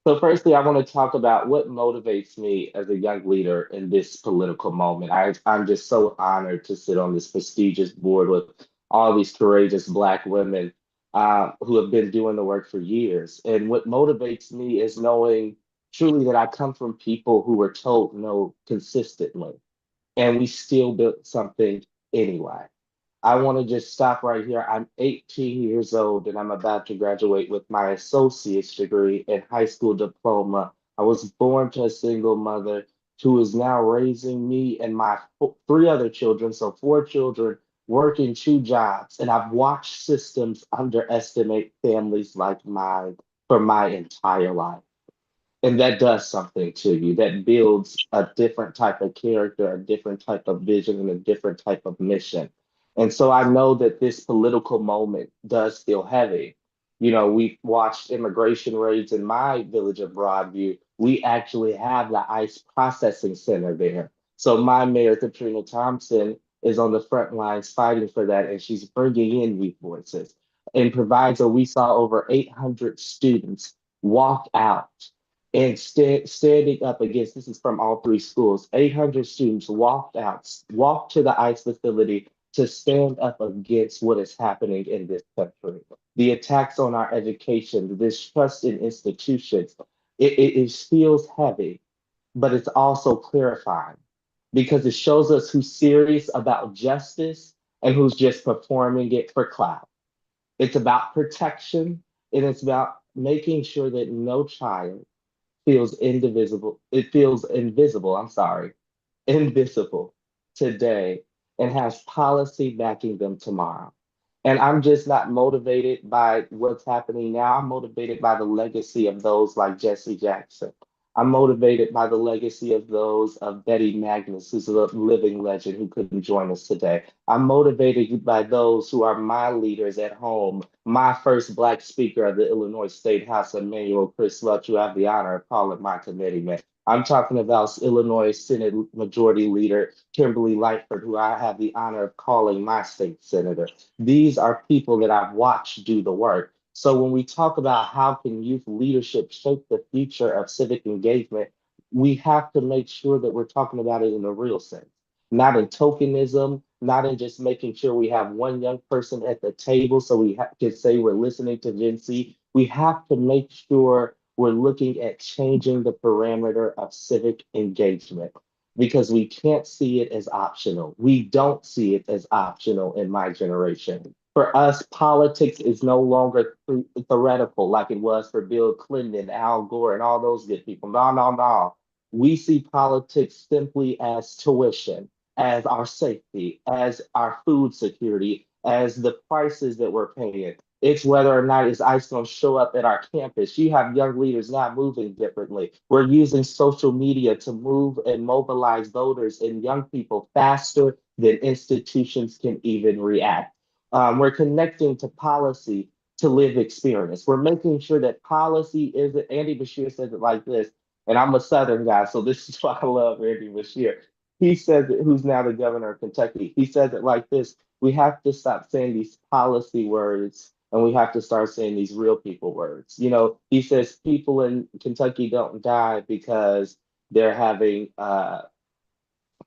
So firstly, I want to talk about what motivates me as a young leader in this political moment. I'm just so honored to sit on this prestigious board with all these courageous Black women who have been doing the work for years. And what motivates me is knowing truly that I come from people who were told no consistently, and we still built something anyway. I want to just stop right here. I'm 18 years old and I'm about to graduate with my associate's degree and high school diploma. I was born to a single mother who is now raising me and my 3 other children, so 4 children, working 2 jobs. And I've watched systems underestimate families like mine for my entire life. And that does something to you. That builds a different type of character, a different type of vision, and a different type of mission. And so I know that this political moment does feel heavy. You know, we watched immigration raids in my village of Broadview. We actually have the ICE processing center there. So my mayor, Katrina Thompson, is on the front lines fighting for that, and she's bringing in youth voices. In Proviso, we saw over 800 students walk out and standing up against, this is from all 3 schools, 800 students walked to the ICE facility to stand up against what is happening in this country. The attacks on our education, the distrust in institutions, it feels heavy, but it's also clarifying because it shows us who's serious about justice and who's just performing it for clout. It's about protection, and it's about making sure that no child feels invisible today and has policy backing them tomorrow. And I'm just not motivated by what's happening now. I'm motivated by the legacy of those like Jesse Jackson, I'm motivated by the legacy of those of Betty Magnus, who's a living legend who couldn't join us today. I'm motivated by those who are my leaders at home. My first Black speaker of the Illinois State House, Emmanuel Chris Lutz, who I have the honor of calling my committeeman. I'm talking about Illinois Senate Majority Leader Kimberly Lightford, who I have the honor of calling my state senator. These are people that I've watched do the work. So when we talk about how can youth leadership shape the future of civic engagement, we have to make sure that we're talking about it in a real sense, not in tokenism, not in just making sure we have one young person at the table so we can say we're listening to Gen Z. We have to make sure we're looking at changing the parameter of civic engagement because we can't see it as optional. We don't see it as optional in my generation. For us, politics is no longer theoretical like it was for Bill Clinton, Al Gore, and all those good people. No, no, no. We see politics simply as tuition, as our safety, as our food security, as the prices that we're paying. It's whether or not is ICE going to show up at our campus. You have young leaders now moving differently. We're using social media to move and mobilize voters and young people faster than institutions can even react. We're connecting to policy to live experience. We're making sure that policy isn't, Andy Bashir says it like this, and I'm a Southern guy, so this is why I love Andy Bashir. He says it, who's now the governor of Kentucky. He says it like this: we have to stop saying these policy words and we have to start saying these real people words. You know, he says people in Kentucky don't die because they're having a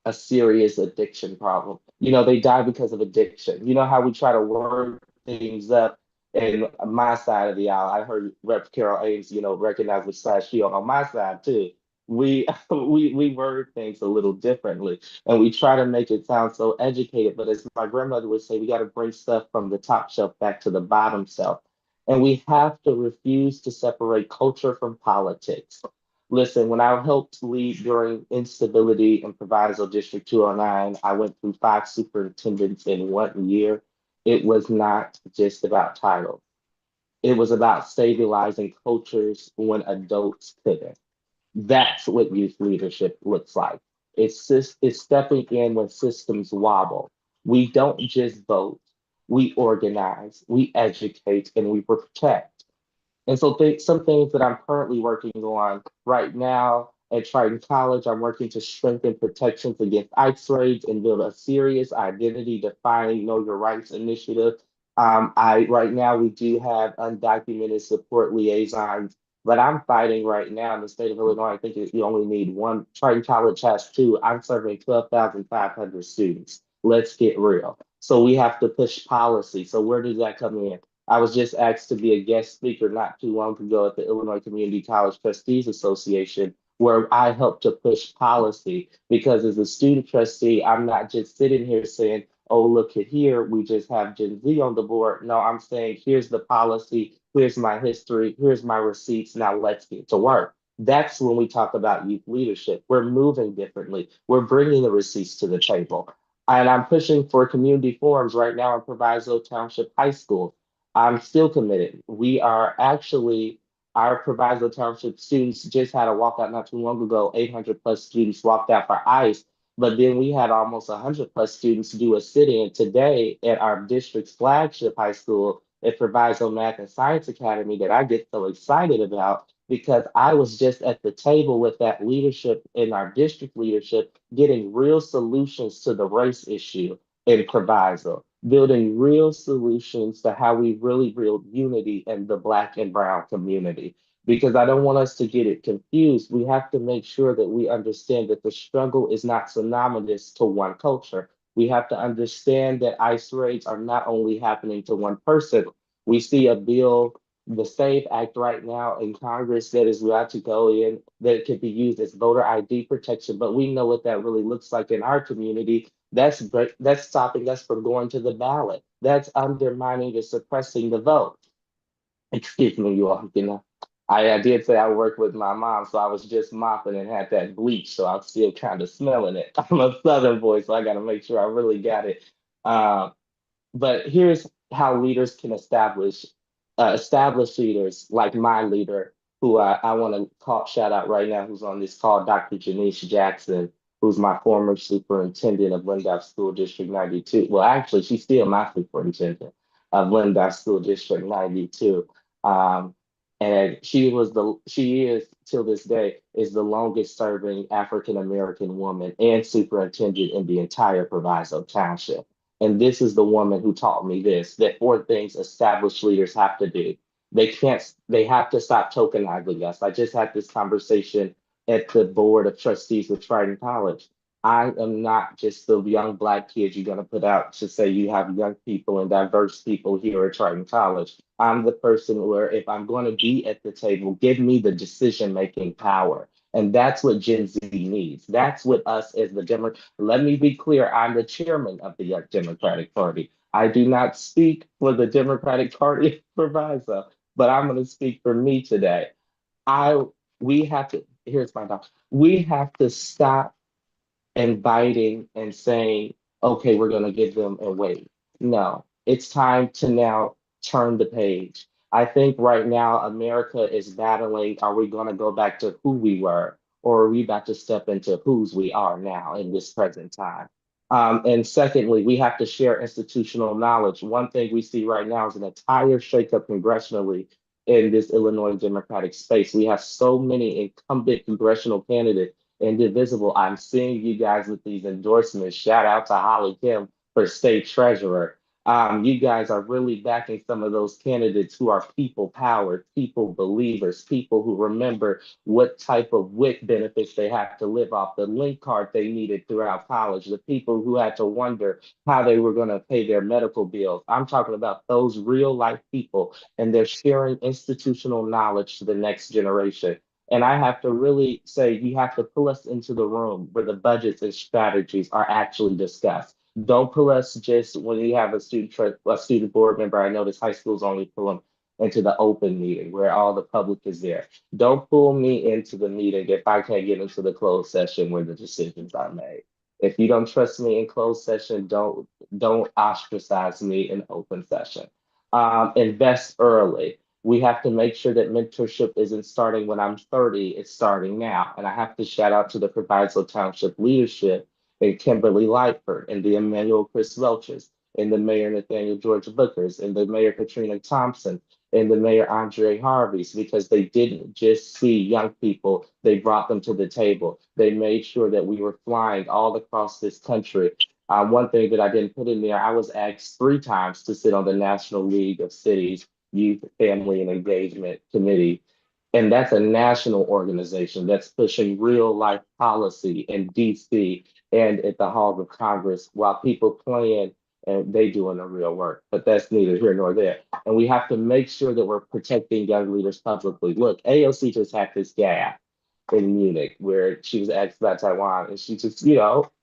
serious addiction problem. You know, they die because of addiction. You know how we try to word things up in my side of the aisle. I heard Rep. Carol Ames, you know, recognize which side she on my side too. We we word things a little differently and we try to make it sound so educated. But as my grandmother would say, we got to bring stuff from the top shelf back to the bottom shelf. And we have to refuse to separate culture from politics. Listen, when I helped lead during instability in Proviso District 209, I went through 5 superintendents in 1 year. It was not just about titles. It was about stabilizing cultures when adults couldn't. That's what youth leadership looks like. It's stepping in when systems wobble. We don't just vote, we organize, we educate, and we protect. And so some things that I'm currently working on right now at Triton College, I'm working to strengthen protections against ICE raids and build a serious identity defining Know Your Rights initiative. I right now we do have undocumented support liaisons, but I'm fighting right now in the state of Illinois. I think you only need one. Triton College has two. I'm serving 12,500 students. Let's get real. So we have to push policy. So where does that come in? I was just asked to be a guest speaker not too long ago at the Illinois Community College Trustees Association, where I helped to push policy. Because as a student trustee, I'm not just sitting here saying, oh, look at here, we just have Gen Z on the board. No, I'm saying, here's the policy, here's my history, here's my receipts, now let's get to work. That's when we talk about youth leadership. We're moving differently. We're bringing the receipts to the table. And I'm pushing for community forums right now in Proviso Township High School. I'm still committed. We are actually, our Proviso Township students just had a walkout not too long ago. 800 plus students walked out for ICE, but then we had almost 100 plus students do a sit-in today at our district's flagship high school at Proviso Math and Science Academy that I get so excited about because I was just at the table with that leadership in our district leadership, getting real solutions to the race issue in Proviso, building real solutions to how we really build unity in the Black and Brown community. Because I don't want us to get it confused. We have to make sure that we understand that the struggle is not synonymous to one culture. We have to understand that ICE raids are not only happening to one person. We see a bill, the SAVE Act right now in Congress that is about to go in that could be used as voter ID protection, but we know what that really looks like in our community. That's stopping us from going to the ballot. That's undermining and suppressing the vote. Excuse me, you all, you know. I did say I worked with my mom, so I was just mopping and had that bleach, so I'm still kind of smelling it. I'm a Southern boy, so I got to make sure I really got it. But here's how leaders can establish leaders like my leader who I want to call shout out right now, who's on this call, Dr. Janice Jackson, who's my former superintendent of Lindop School District 92. Well, actually, she's still my superintendent of Lindop School District 92. And she is till this day is the longest serving African American woman and superintendent in the entire Proviso Township. And this is the woman who taught me this, that 4 things established leaders have to do. They have to stop tokenizing us. I just had this conversation at the board of trustees with Triton College. I am not just the young Black kid you're going to put out to say you have young people and diverse people here at Triton College. I'm the person where if I'm going to be at the table, give me the decision-making power. And that's what Gen Z needs. That's what us as the Democrat. Let me be clear, I'm the chairman of the Democratic Party. I do not speak for the Democratic Party Proviso, but I'm going to speak for me today. We have to, here's my thought. We have to stop inviting and saying, okay, we're going to give them a wait. No, it's time to now turn the page. I think right now America is battling, are we going to go back to who we were, or are we about to step into whose we are now in this present time? And secondly, we have to share institutional knowledge. One thing we see right now is an entire shakeup congressionally in this Illinois Democratic space. We have so many incumbent congressional candidates. Indivisible, I'm seeing you guys with these endorsements. Shout out to Holly Kim for state treasurer. You guys are really backing some of those candidates who are people powered, people believers, people who remember what type of WIC benefits they have to live off, the link card they needed throughout college, the people who had to wonder how they were going to pay their medical bills. I'm talking about those real life people, and they're sharing institutional knowledge to the next generation. And I have to really say, you have to pull us into the room where the budgets and strategies are actually discussed. Don't pull us just when you have a student board member. I notice high schools only pull them into the open meeting where all the public is there. Don't pull me into the meeting if I can't get into the closed session where the decisions are made. If you don't trust me in closed session, don't ostracize me in open session. Invest early. We have to make sure that mentorship isn't starting when I'm 30, it's starting now. And I have to shout out to the Proviso Township leadership and Kimberly Lightford and the Emmanuel Chris Welches and the Mayor Nathaniel George Bookers and the Mayor Katrina Thompson and the Mayor Andre Harveys, because they didn't just see young people, they brought them to the table. They made sure that we were flying all across this country. One thing that I didn't put in there, I was asked 3 times to sit on the National League of Cities Youth, Family, and Engagement Committee. And that's a national organization that's pushing real life policy in DC and at the halls of Congress while people plan and they doing the real work. But that's neither here nor there. And we have to make sure that we're protecting young leaders publicly. Look, AOC just had this gaffe in Munich where she was asked about Taiwan and she just,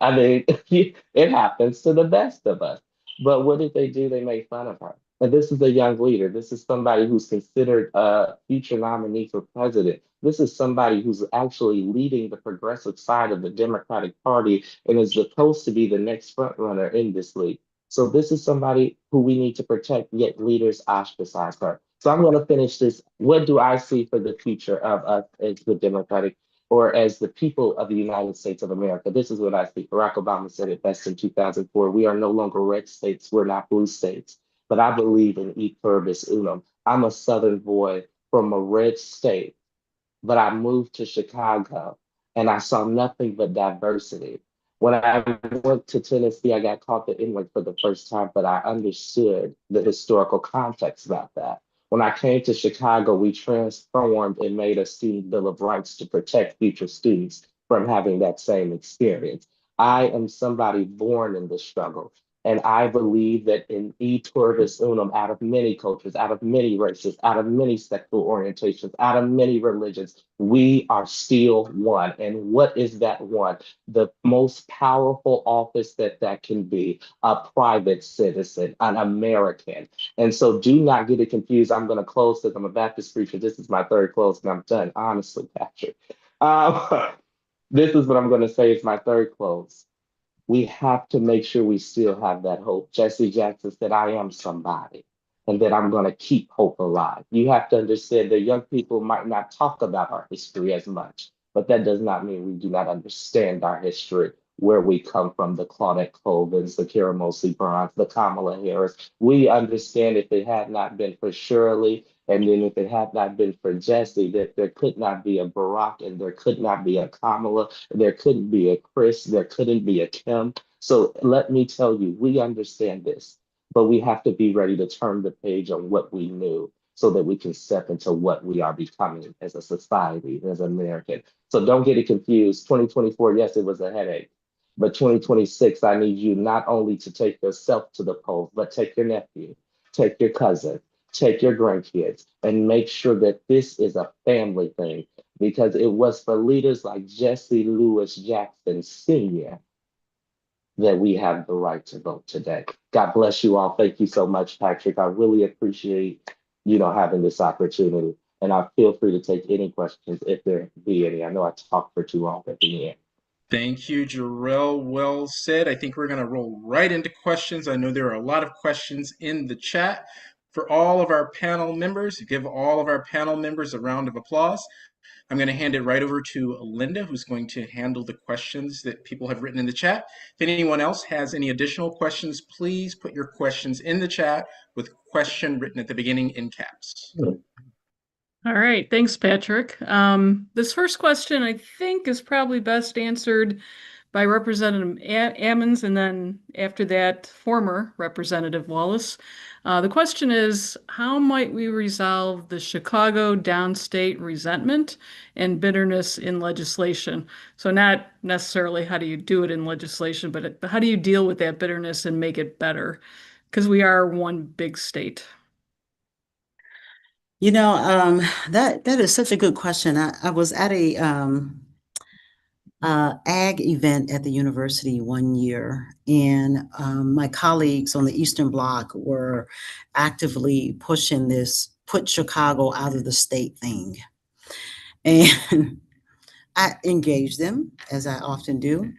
I mean, it happens to the best of us. But what did they do? They made fun of her. And this is a young leader. This is somebody who's considered a future nominee for president. This is somebody who's actually leading the progressive side of the Democratic Party and is supposed to be the next front runner in this league. So this is somebody who we need to protect, yet leaders ostracize her. So I'm going to finish this. What do I see for the future of us as the Democratic or as the people of the United States of America? This is what I see. Barack Obama said it best in 2004. We are no longer red states. We're not blue states. But I believe in e pluribus unum. I'm a Southern boy from a red state, but I moved to Chicago and I saw nothing but diversity. When I went to Tennessee, I got caught the N-word for the first time, but I understood the historical context about that. When I came to Chicago, we transformed and made a student bill of rights to protect future students from having that same experience. I am somebody born in the struggle. And I believe that in e pluribus unum, out of many cultures, out of many races, out of many sexual orientations, out of many religions, we are still one. And what is that one? The most powerful office that can be a private citizen, an American. And so do not get it confused. I'm going to close because I'm a Baptist preacher. This is my 3rd close and I'm done, honestly, Patrick. This is what I'm going to say is my 3rd close. We have to make sure we still have that hope. Jesse Jackson said, I am somebody. and that I'm going to keep hope alive. You have to understand that young people might not talk about our history as much, but that does not mean we do not understand our history, where we come from, the Claudette Colvins, the Kara Mosley Barnes, the Kamala Harris. We understand if it had not been for Shirley, and then if it had not been for Jesse, that there could not be a Barack, and there could not be a Kamala, there couldn't be a Chris, there couldn't be a Kim. So let me tell you, we understand this, but we have to be ready to turn the page on what we knew so that we can step into what we are becoming as a society, as an American. So don't get it confused. 2024, yes, it was a headache. But 2026, I need you not only to take yourself to the polls, but take your nephew, take your cousin, take your grandkids, and make sure that this is a family thing, because it was for leaders like Jesse Lewis Jackson Sr. that we have the right to vote today. God bless you all. Thank you so much, Patrick. I really appreciate, having this opportunity. And I feel free to take any questions if there be any. I know I talked for too long at the end. Thank you, Jarrell. Well said. I think we're going to roll right into questions. I know there are a lot of questions in the chat. For all of our panel members, give all of our panel members a round of applause. I'm going to hand it right over to Linda, who's going to handle the questions that people have written in the chat. If anyone else has any additional questions, please put your questions in the chat with question written at the beginning in caps. All right, thanks, Patrick. This first question, I think, is probably best answered by Representative Ammons, and then after that, former Representative Wallace. The question is, how might we resolve the Chicago downstate resentment and bitterness in legislation? So not necessarily how do you do it in legislation, but how do you deal with that bitterness and make it better? Because we are one big state. That is such a good question. I was at a ag event at the university one year, and my colleagues on the Eastern Bloc were actively pushing this "put Chicago out of the state" thing. And I engaged them, as I often do.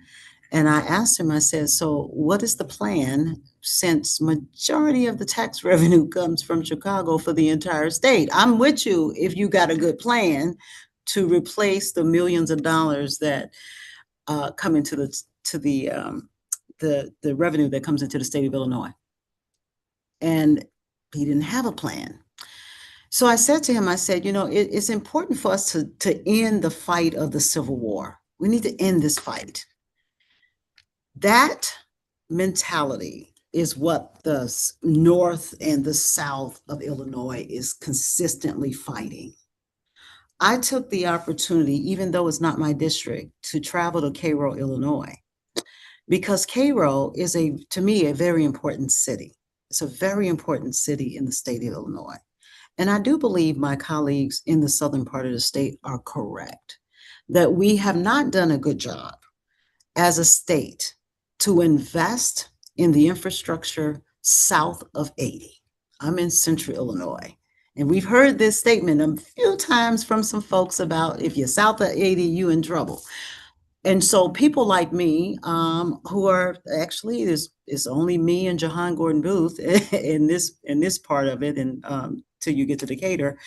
And I asked him, I said, so what is the plan, since majority of the tax revenue comes from Chicago, for the entire state? I'm with you if you got a good plan to replace the millions of dollars that come into the revenue that comes into the state of Illinois. And he didn't have a plan. So I said to him, I said, it's important for us to end the fight of the Civil War. We need to end this fight. That mentality is what the North and the South of Illinois is consistently fighting. I took the opportunity, even though it's not my district, to travel to Cairo, Illinois, because Cairo is, to me, a very important city. It's a very important city in the state of Illinois. And I do believe my colleagues in the southern part of the state are correct, that we have not done a good job as a state to invest in the infrastructure south of 80. I'm in central Illinois, and we've heard this statement a few times from some folks about if you're south of 80, you in trouble. And so people like me, who are actually, it's only me and Jahan Gordon Booth in this part of it, and till you get to Decatur,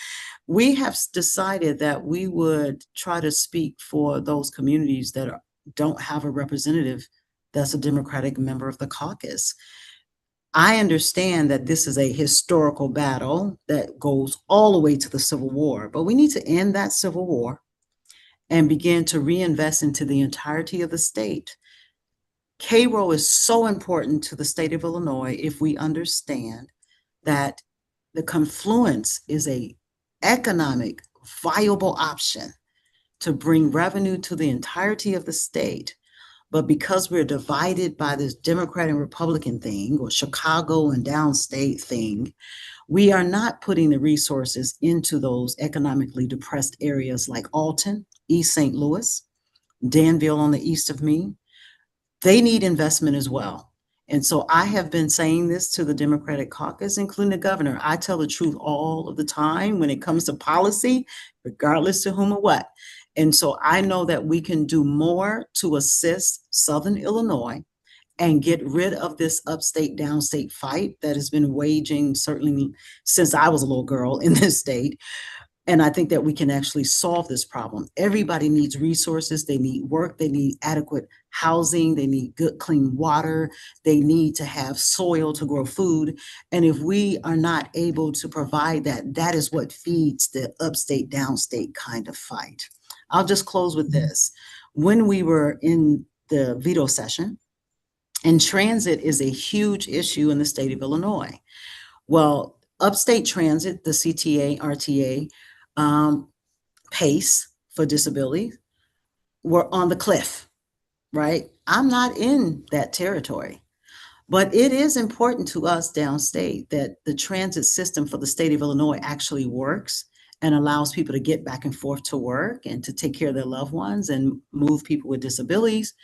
we have decided that we would try to speak for those communities that don't have a representative that's a Democratic member of the caucus. I understand that this is a historical battle that goes all the way to the Civil War, but we need to end that Civil War and begin to reinvest into the entirety of the state. Cairo is so important to the state of Illinois if we understand that the confluence is a economic viable option to bring revenue to the entirety of the state. But because we're divided by this Democrat and Republican thing, or Chicago and downstate thing, we are not putting the resources into those economically depressed areas like Alton, East St. Louis, Danville on the east of me. They need investment as well. And so I have been saying this to the Democratic caucus, including the governor. I tell the truth all of the time when it comes to policy, regardless to whom or what. And so I know that we can do more to assist Southern Illinois and get rid of this upstate downstate fight that has been waging certainly since I was a little girl in this state. And I think that we can actually solve this problem. Everybody needs resources. They need work. They need adequate housing. They need good, clean water. They need to have soil to grow food. And if we are not able to provide that, that is what feeds the upstate, downstate kind of fight. I'll just close with this. When we were in the veto session, and transit is a huge issue in the state of Illinois. Well, upstate transit, the CTA, RTA, PACE for disability, were on the cliff, right? I'm not in that territory, but it is important to us downstate that the transit system for the state of Illinois actually works and allows people to get back and forth to work and to take care of their loved ones and move people with disabilities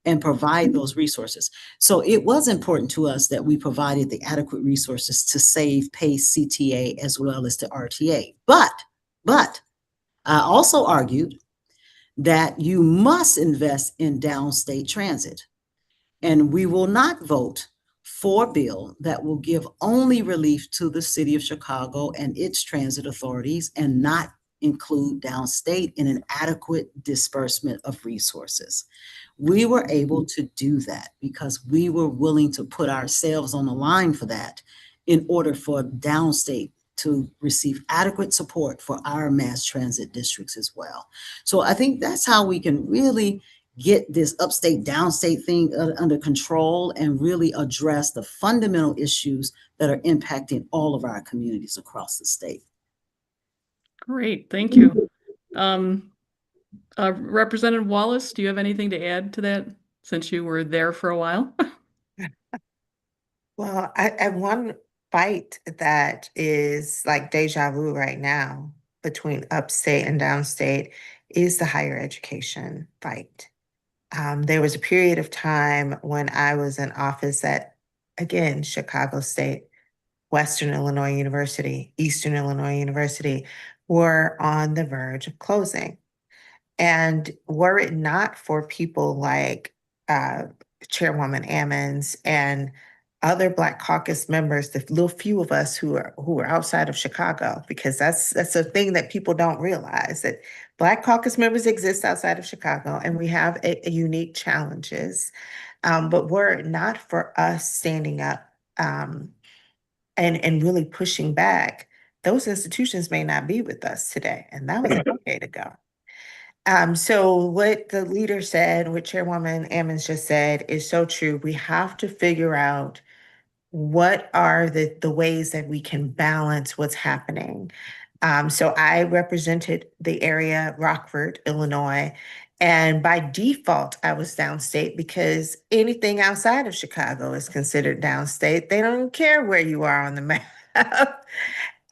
and provide those resources. So it was important to us that we provided the adequate resources to save PACE, CTA, as well as the RTA. But I also argued that you must invest in downstate transit. And we will not vote for a bill that will give only relief to the city of Chicago and its transit authorities and not include downstate in an adequate disbursement of resources. We were able to do that because we were willing to put ourselves on the line for that in order for downstate to receive adequate support for our mass transit districts as well. So I think that's how we can really get this upstate, downstate thing under control and really address the fundamental issues that are impacting all of our communities across the state. Great, thank you. Representative Wallace, do you have anything to add to that since you were there for a while? Well, I one fight that is like deja vu right now between upstate and downstate is the higher education fight. There was a period of time when I was in office at, again, Chicago State, Western Illinois University, Eastern Illinois University were on the verge of closing. And were it not for people like Chairwoman Ammons and other Black Caucus members, the little few of us who are outside of Chicago, because that's a thing that people don't realize, that Black Caucus members exist outside of Chicago, and we have a unique challenges. But were it not for us standing up and really pushing back, those institutions may not be with us today, and that was a decade ago. So what the leader said, what Chairwoman Ammons just said is so true. We have to figure out what are the ways that we can balance what's happening. So I represented the area, Rockford, Illinois, and by default, I was downstate because anything outside of Chicago is considered downstate. They don't care where you are on the map.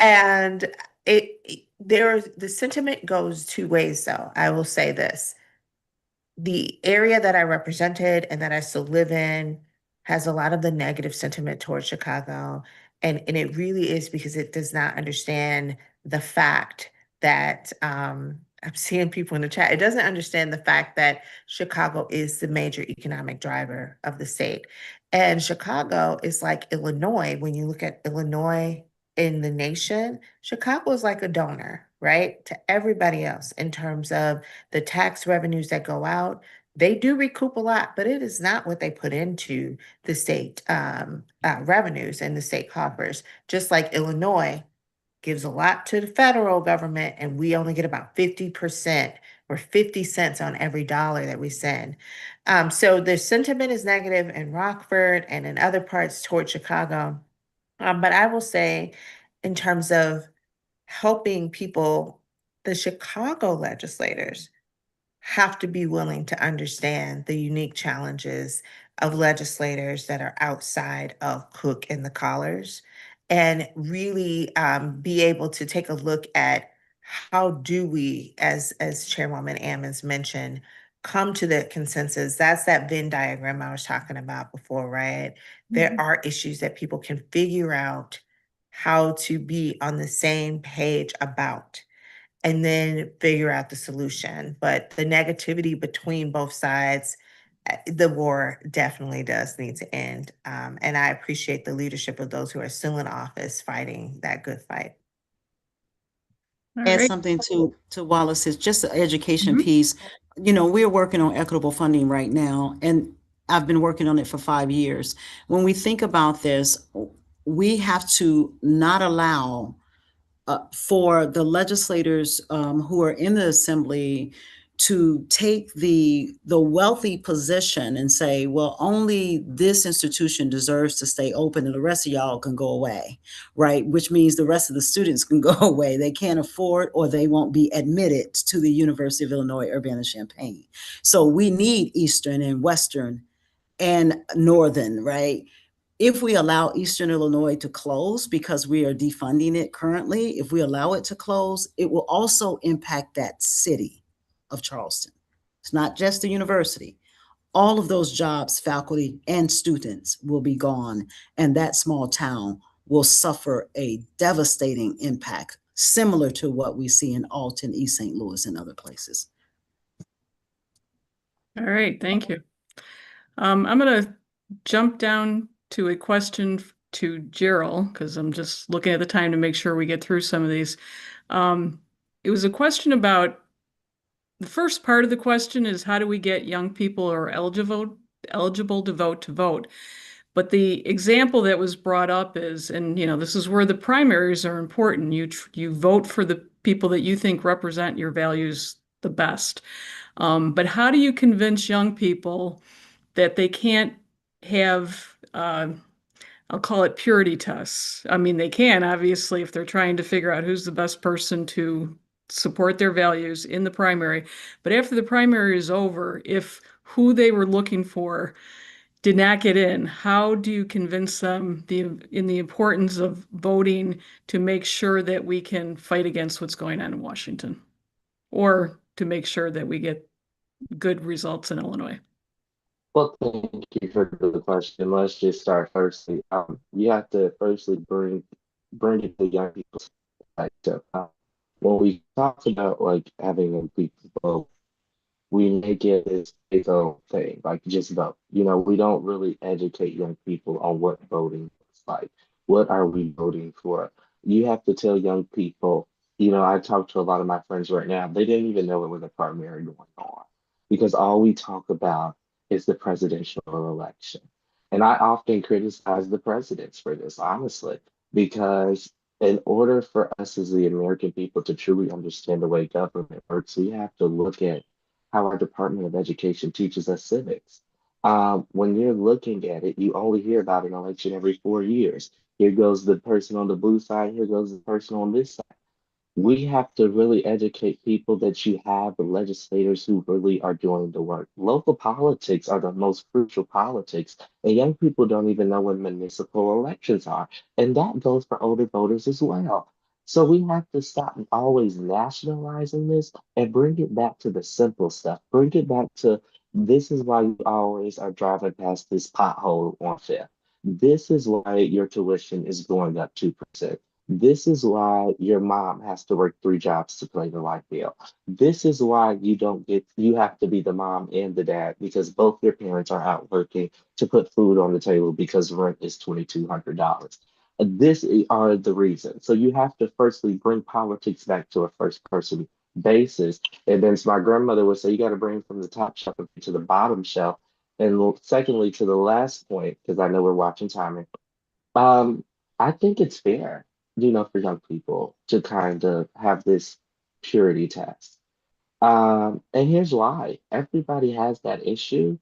And the sentiment goes two ways, though. I will say this. The area that I represented and that I still live in has a lot of the negative sentiment towards Chicago. And it really is because it does not understand the fact that I'm seeing people in the chat. It doesn't understand the fact that Chicago is the major economic driver of the state. And Chicago is like Illinois. When you look at Illinois in the nation, Chicago is like a donor, right, to everybody else in terms of the tax revenues that go out. They do recoup a lot, but it is not what they put into the state revenues and the state coffers. Just like Illinois gives a lot to the federal government, and we only get about 50% or 50 cents on every dollar that we send. So the sentiment is negative in Rockford and in other parts towards Chicago. But I will say, in terms of helping people, the Chicago legislators have to be willing to understand the unique challenges of legislators that are outside of Cook and the Collars, and really be able to take a look at how do we, as Chairwoman Ammons mentioned, come to the consensus. That's that Venn diagram I was talking about before, right? There are issues that people can figure out how to be on the same page about, and then figure out the solution. But the negativity between both sides, the war definitely does need to end. And I appreciate the leadership of those who are still in office fighting that good fight. All Add right. something to Wallace's, just the education Mhm. piece. You know, we're working on equitable funding right now, and I've been working on it for 5 years. When we think about this, we have to not allow for the legislators who are in the assembly to take the wealthy position and say, well, only this institution deserves to stay open and the rest of y'all can go away, right? Which means the rest of the students can go away. They can't afford, or they won't be admitted to the University of Illinois Urbana-Champaign. So we need Eastern and Western and Northern, right? If we allow Eastern Illinois to close, because we are defunding it currently, if we allow it to close, it will also impact that city of Charleston. It's not just the university. All of those jobs, faculty and students, will be gone, and that small town will suffer a devastating impact, similar to what we see in Alton, East St. Louis, and other places. All right, thank you. I'm going to jump down to a question to Gerald, because I'm just looking at the time to make sure we get through some of these. It was a question about, the first part of the question is, how do we get young people who are eligible to vote? But the example that was brought up is, and this is where the primaries are important. You vote for the people that you think represent your values the best. But how do you convince young people that they can't have, I'll call it purity tests? I mean, they can, obviously, if they're trying to figure out who's the best person to support their values in the primary. But after the primary is over, if who they were looking for did not get in, how do you convince them in the importance of voting to make sure that we can fight against what's going on in Washington, or to make sure that we get good results in Illinois? Well, thank you for the question. Let's just start firstly. You have to firstly bring it to young people's perspective. When we talk about like having young people vote, we make it this big old thing, like just vote. We don't really educate young people on what voting looks like. What are we voting for? You have to tell young people, I talk to a lot of my friends right now, they didn't even know it was a primary going on because all we talk about is the presidential election. And I often criticize the presidents for this, honestly, because in order for us as the American people to truly understand the way government works, we have to look at how our Department of Education teaches us civics. When you're looking at it, you only hear about an election every 4 years. Here goes the person on the blue side, here goes the person on this side. We have to really educate people that you have the legislators who really are doing the work. Local politics are the most crucial politics, and young people don't even know when municipal elections are. And that goes for older voters as well. So we have to stop always nationalizing this and bring it back to the simple stuff. Bring it back to, this is why you always are driving past this pothole on Fifth. This is why your tuition is going up 2%. This is why your mom has to work 3 jobs to pay the light bill. This is why you have to be the mom and the dad because both your parents are out working to put food on the table because rent is $2,200. This are the reasons. So you have to firstly bring politics back to a first person basis. And then my grandmother would say, you got to bring from the top shelf to the bottom shelf. And secondly, to the last point, because I know we're watching timing, um, I think it's fair, for young people to kind of have this purity test. And here's why. Everybody has that issue,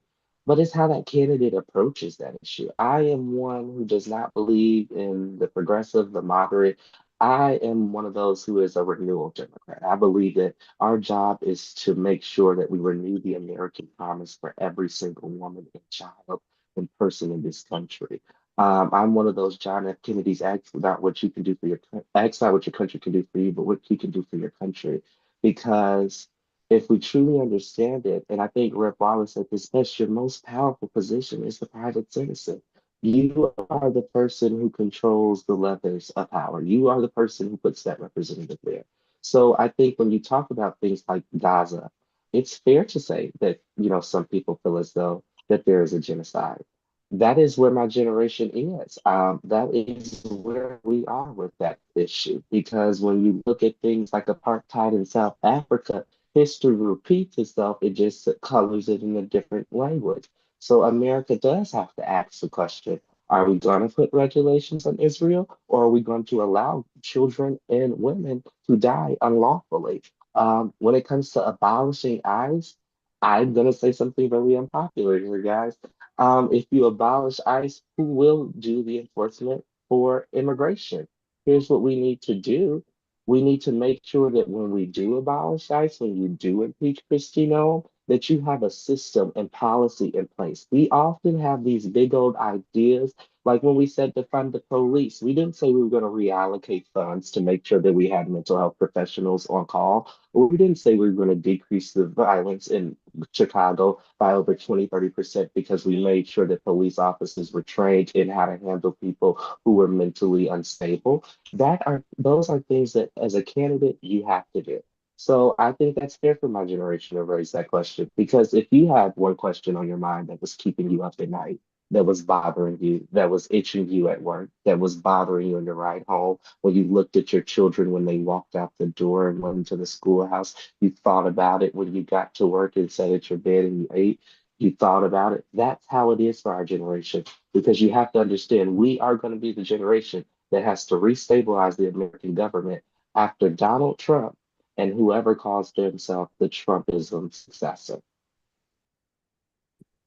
but it's how that candidate approaches that issue. I am one who does not believe in the progressive, the moderate. I am one of those who is a renewal Democrat. I believe that our job is to make sure that we renew the American promise for every single woman and child and person in this country. I'm one of those John F. Kennedy's ask not what you can do for ask not what your country can do for you, but what you can do for your country. Because if we truly understand it, and I think Rep. Wallace said this best, your most powerful position is the private citizen. You are the person who controls the levers of power. You are the person who puts that representative there. So I think when you talk about things like Gaza, it's fair to say that, some people feel as though that there is a genocide. That is where my generation is. That is where we are with that issue. Because when you look at things like apartheid in South Africa, history repeats itself, it just colors it in a different language. So America does have to ask the question, are we going to put regulations on Israel, or are we going to allow children and women to die unlawfully? When it comes to abolishing ICE, I'm going to say something very unpopular here, guys. If you abolish ICE, who will do the enforcement for immigration? Here's what we need to do. We need to make sure that when we do abolish ICE, when you do impeach Kristi Noem, that you have a system and policy in place. We often have these big old ideas, like when we said to fund the police, we didn't say we were going to reallocate funds to make sure that we had mental health professionals on call. Or we didn't say we were going to decrease the violence in Chicago by over 20–30% because we made sure that police officers were trained in how to handle people who were mentally unstable. Those are things that as a candidate you have to do. So I think that's fair for my generation to raise that question, because if you had one question on your mind that was keeping you up at night, that was bothering you, that was itching you at work, that was bothering you on your ride home, when you looked at your children when they walked out the door and went into the schoolhouse, you thought about it when you got to work and sat at your bed and you ate, you thought about it. That's how it is for our generation, because you have to understand we are going to be the generation that has to restabilize the American government after Donald Trump and whoever calls themselves the Trumpism successor.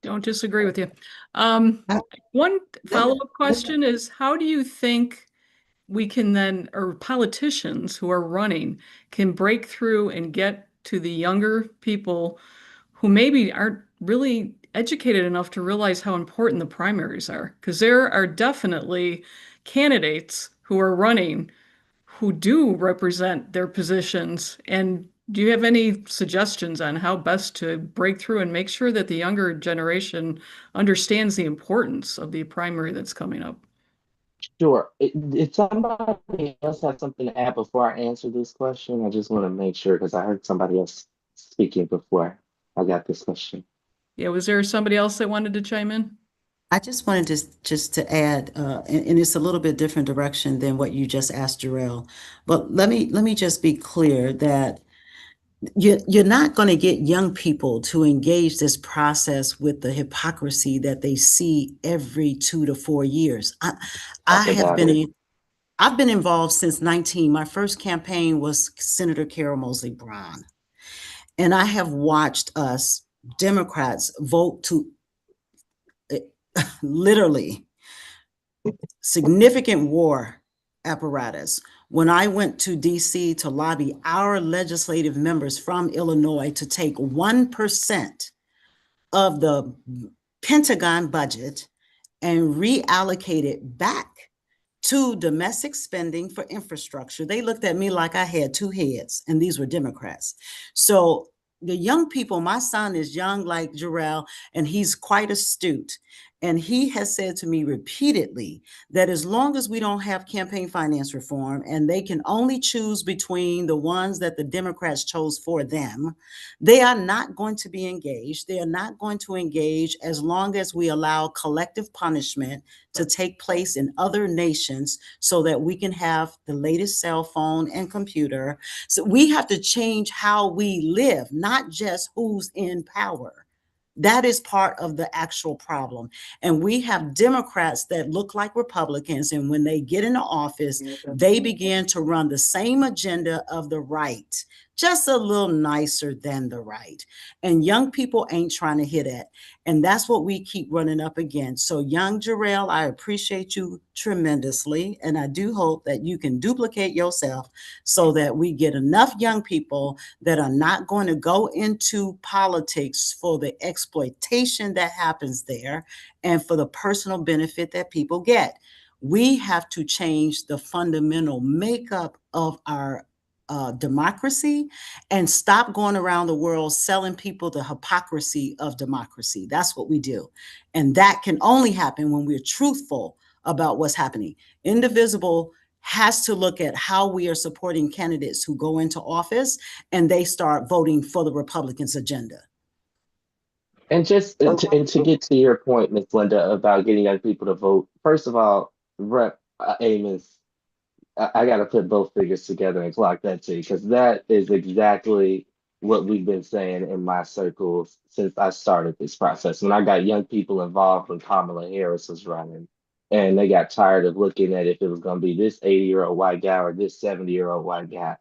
Don't disagree with you. Uh, One follow-up question is, how do you think we can then, or politicians who are running, can break through and get to the younger people who maybe aren't really educated enough to realize how important the primaries are? Because there are definitely candidates who are running who do represent their positions. And do you have any suggestions on how best to break through and make sure that the younger generation understands the importance of the primary that's coming up? Sure. If somebody else has something to add before I answer this question, I just want to make sure because I heard somebody else speaking before I got this question. Yeah, was there somebody else that wanted to chime in? I just wanted to add, and it's a little bit different direction than what you just asked Jarrell. But let me just be clear that you're not going to get young people to engage this process with the hypocrisy that they see every 2 to 4 years. I've been involved since 19. My first campaign was Senator Carol Moseley Braun, and I have watched us Democrats vote to literally significant war apparatus. When I went to DC to lobby our legislative members from Illinois to take 1% of the Pentagon budget and reallocate it back to domestic spending for infrastructure, they looked at me like I had two heads, and these were Democrats. So the young people, my son is young like Jarrell, and he's quite astute. And he has said to me repeatedly that as long as we don't have campaign finance reform and they can only choose between the ones that the Democrats chose for them, they are not going to be engaged. They are not going to engage as long as we allow collective punishment to take place in other nations so that we can have the latest cell phone and computer. So we have to change how we live, not just who's in power. That is part of the actual problem. And we have Democrats that look like Republicans, and when they get into office, they begin to run the same agenda of the right, just a little nicer than the right. And young people ain't trying to hear that. And that's what we keep running up against. So young Jarrell, I appreciate you tremendously. And I do hope that you can duplicate yourself so that we get enough young people that are not going to go into politics for the exploitation that happens there and for the personal benefit that people get. We have to change the fundamental makeup of our democracy and stop going around the world selling people the hypocrisy of democracy. That's what we do. And that can only happen when we're truthful about what's happening. Indivisible has to look at how we are supporting candidates who go into office and they start voting for the Republicans' agenda. And just and to get to your point, Miss Linda, about getting young people to vote. First of all, Rep Amos, I got to put both figures together and clock that to you because that is exactly what we've been saying in my circles since I started this process. When I got young people involved when Kamala Harris was running, and they got tired of looking at if it was going to be this 80-year-old white guy or this 70-year-old white guy.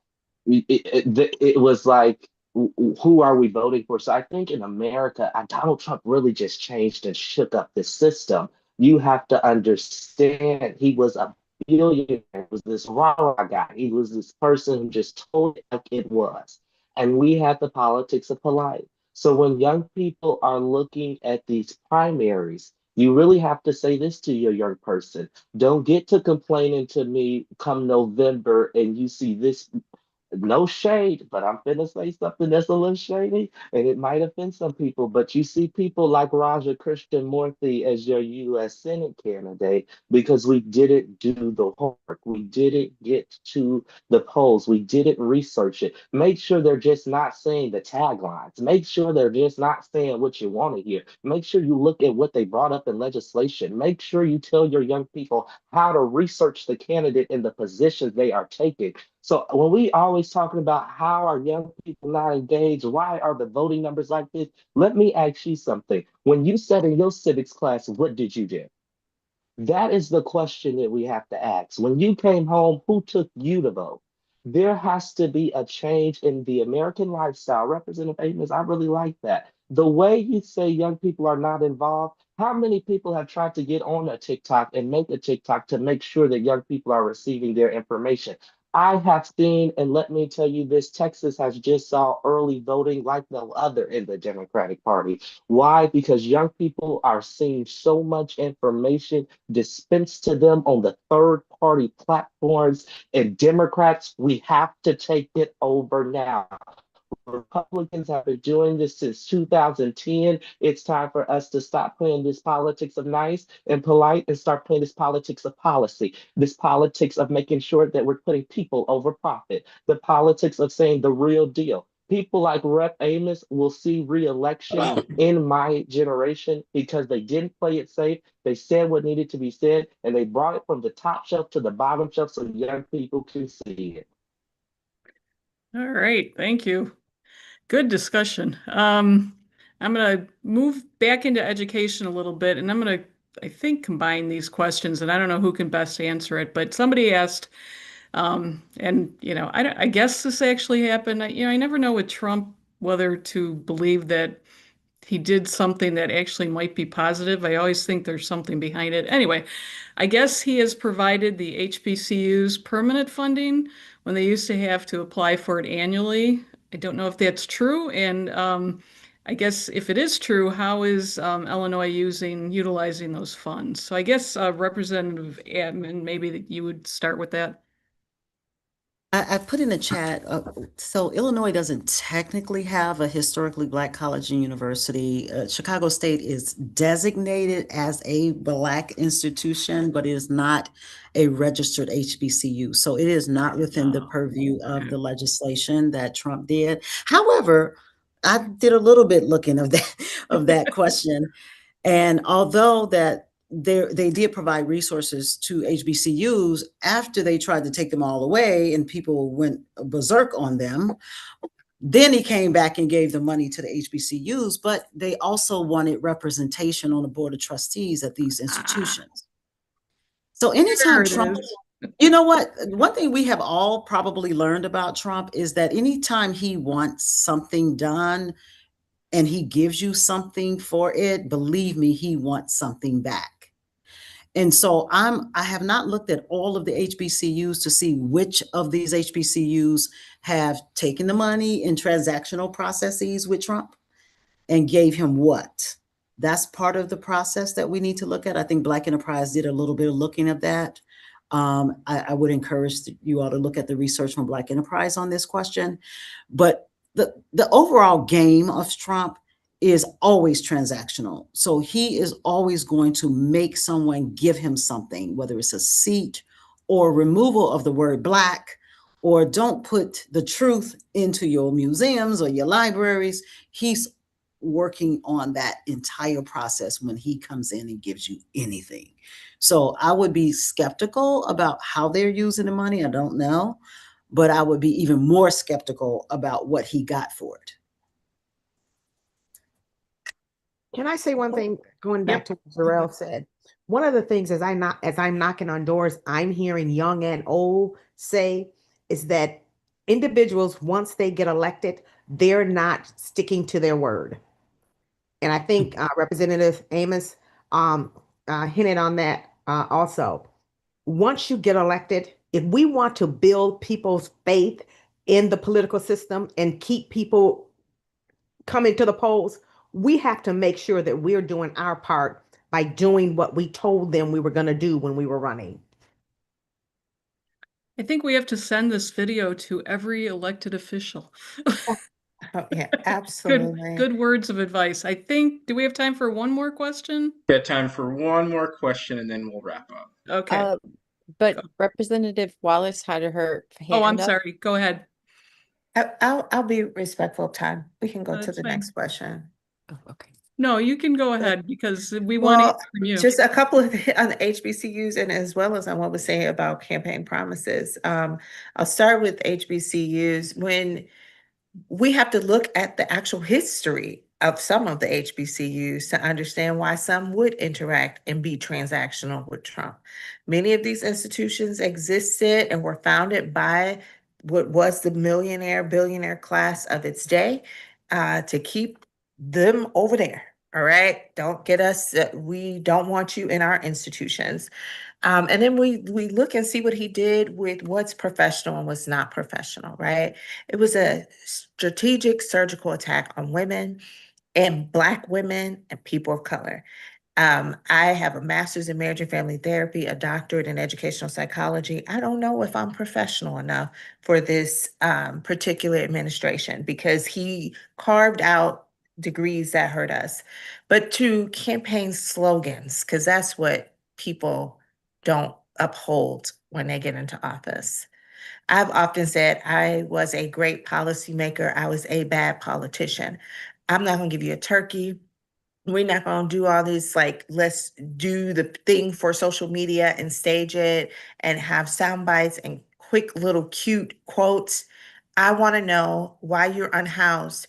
It was like, who are we voting for? So I think in America, Donald Trump really just changed and shook up the system. You have to understand he was a billionaire, was this raw guy. He was this person who just told it like it was. And we had the politics of polite. So when young people are looking at these primaries, you really have to say this to your young person. Don't get to complaining to me come November and you see this, no shade, but I'm finna say something that's a little shady, and it might offend some people. But you see people like Raja Krishnamurthy as your U.S. Senate candidate because we didn't do the homework. We didn't get to the polls. We didn't research it. Make sure they're just not saying the taglines. Make sure they're just not saying what you want to hear. Make sure you look at what they brought up in legislation. Make sure you tell your young people how to research the candidate and the positions they are taking. So when we always talking about how are young people not engaged, why are the voting numbers like this? Let me ask you something. When you said in your civics class, what did you do? That is the question that we have to ask. When you came home, who took you to vote? There has to be a change in the American lifestyle. Representative Amos, I really like that. The way you say young people are not involved, how many people have tried to get on a TikTok and make a TikTok to make sure that young people are receiving their information? I have seen, and let me tell you this, Texas has just saw early voting like no other in the Democratic Party. Why? Because young people are seeing so much information dispensed to them on the third party platforms. And Democrats, we have to take it over now. Republicans have been doing this since 2010. It's time for us to stop playing this politics of nice and polite and start playing this politics of policy, this politics of making sure that we're putting people over profit, the politics of saying the real deal. People like Rep Amos will see re-election in my generation because they didn't play it safe. They said what needed to be said, and they brought it from the top shelf to the bottom shelf so young people can see it. All right, thank you. Good discussion. I'm going to move back into education a little bit, and I'm going to, I think, combine these questions, and I don't know who can best answer it, but somebody asked, and I guess this actually happened. I never know with Trump whether to believe that he did something that actually might be positive. I always think there's something behind it. Anyway, I guess he has provided the HBCUs permanent funding when they used to have to apply for it annually. I don't know if that's true. And I guess if it is true, how is Illinois utilizing those funds? So I guess Representative Admin, maybe that you would start with that. I put in the chat, so Illinois doesn't technically have a historically Black college and university. Chicago State is designated as a Black institution, but it is not a registered HBCU. So it is not within the purview of the legislation that Trump did. However, I did a little bit looking of that question. And although that they did provide resources to HBCUs after they tried to take them all away and people went berserk on them. Then he came back and gave the money to the HBCUs, but they also wanted representation on the board of trustees at these institutions. So anytime Trump, you know what, one thing we have all probably learned about Trump is that anytime he wants something done and he gives you something for it, believe me, he wants something back. And so I have not looked at all of the HBCUs to see which of these HBCUs have taken the money in transactional processes with Trump and gave him what. That's part of the process that we need to look at. I think Black Enterprise did a little bit of looking at that. I would encourage you all to look at the research from Black Enterprise on this question. But the overall game of Trump is always transactional. So he is always going to make someone give him something, whether it's a seat or removal of the word Black, or don't put the truth into your museums or your libraries. He's working on that entire process when he comes in and gives you anything. So I would be skeptical about how they're using the money. I don't know, but I would be even more skeptical about what he got for it. Can I say one thing, going back to what Jarrell said? One of the things as I'm knocking on doors, I'm hearing young and old say is that individuals, once they get elected, they're not sticking to their word. And I think Representative Amos hinted on that also. Once you get elected, if we want to build people's faith in the political system and keep people coming to the polls, we have to make sure that we're doing our part by doing what we told them we were going to do when we were running. I think we have to send this video to every elected official. Oh, yeah, absolutely. Good words of advice. I think, do we have time for one more question? Got time for one more question and then we'll wrap up. Okay. But Go. Representative Wallace had her hand Oh, I'm up. sorry. Go ahead. I'll be respectful of time. We can go to That's the fine. next question. Oh, okay. No, you can go ahead because we want to hear from you. Just a couple of on the HBCUs and as well as on what we're saying about campaign promises. I'll start with HBCUs. When we have to look at the actual history of some of the HBCUs to understand why some would interact and be transactional with Trump. Many of these institutions existed and were founded by what was the millionaire, billionaire class of its day to keep them over there. All right, don't get us, we don't want you in our institutions. And then we look and see what he did with what's professional and what's not professional, right? It was a strategic surgical attack on women and Black women and people of color. I have a master's in marriage and family therapy, a doctorate in educational psychology. I don't know if I'm professional enough for this particular administration because he carved out degrees that hurt us. But to campaign slogans, because that's what people don't uphold when they get into office. I've often said I was a great policymaker. I was a bad politician. I'm not going to give you a turkey. We're not going to do all this, like, let's do the thing for social media and stage it and have sound bites and quick little cute quotes. I want to know why you're unhoused.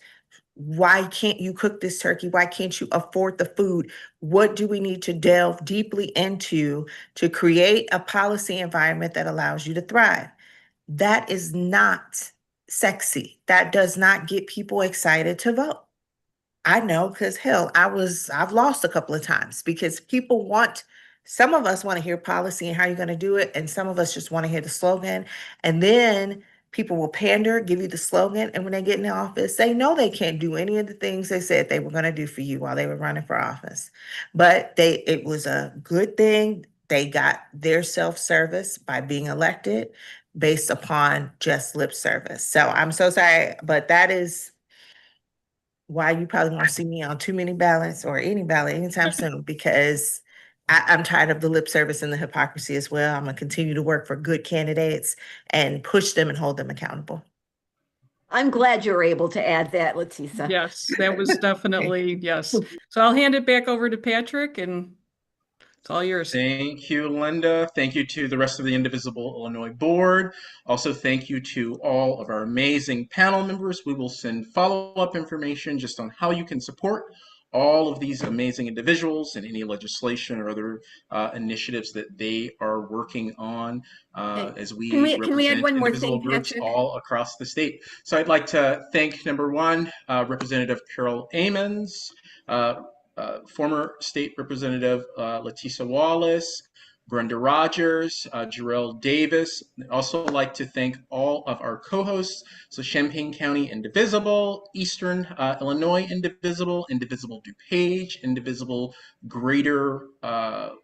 Why can't you cook this turkey? Why can't you afford the food? What do we need to delve deeply into to create a policy environment that allows you to thrive? That is not sexy. That does not get people excited to vote. I know because hell, I've lost a couple of times because people some of us want to hear policy and how you're going to do it. And some of us just want to hear the slogan. And then people will pander, give you the slogan. And when they get in the office, they know they can't do any of the things they said they were going to do for you while they were running for office. But it was a good thing. They got their self-service by being elected based upon just lip service. So I'm so sorry, but that is why you probably won't see me on too many ballots or any ballot anytime soon, because I'm tired of the lip service and the hypocrisy as well. I'm going to continue to work for good candidates and push them and hold them accountable. I'm glad you were able to add that, Letisa. Yes, that was definitely, yes. So I'll hand it back over to Patrick and it's all yours. Thank you, Linda. Thank you to the rest of the Indivisible Illinois board. Also, thank you to all of our amazing panel members. We will send follow-up information just on how you can support all of these amazing individuals and any legislation or other initiatives that they are working on as we can we represent add one more indivisible thing, groups Patrick? all across the state. So I'd like to thank, number one, Representative Carol Amons, former State Representative Letisa Wallace, Brenda Rogers, Jarrell Davis. I'd also like to thank all of our co-hosts, so Champaign County Indivisible, Eastern Illinois Indivisible, Indivisible DuPage, Indivisible Greater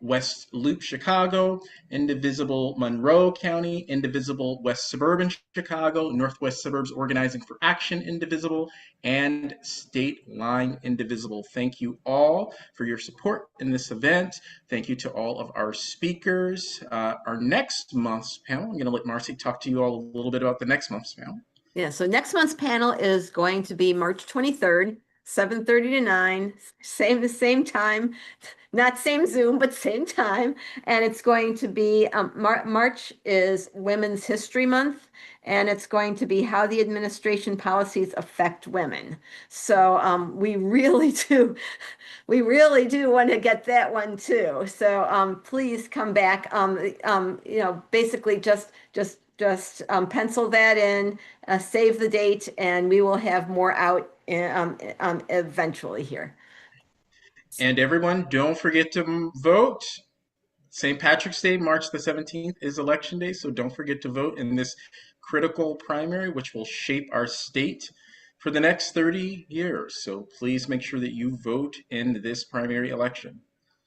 West Loop Chicago, Indivisible Monroe County, Indivisible West Suburban Chicago, Northwest Suburbs Organizing for Action Indivisible, and State Line Indivisible. Thank you all for your support in this event. Thank you to all of our speakers. Our next month's panel, I'm going to let Marcy talk to you all a little bit about the next month's panel. Yeah, so next month's panel is going to be March 23rd. 7:30 to 9, same time, not same Zoom, but same time. And it's going to be, March is Women's History Month, and it's going to be how the administration policies affect women. So we really do want to get that one too. So please come back. Basically just pencil that in, save the date, and we will have more out eventually here. And everyone, don't forget to vote. St. Patrick's Day, March the 17th, is Election Day, so don't forget to vote in this critical primary, which will shape our state for the next 30 years. So please make sure that you vote in this primary election.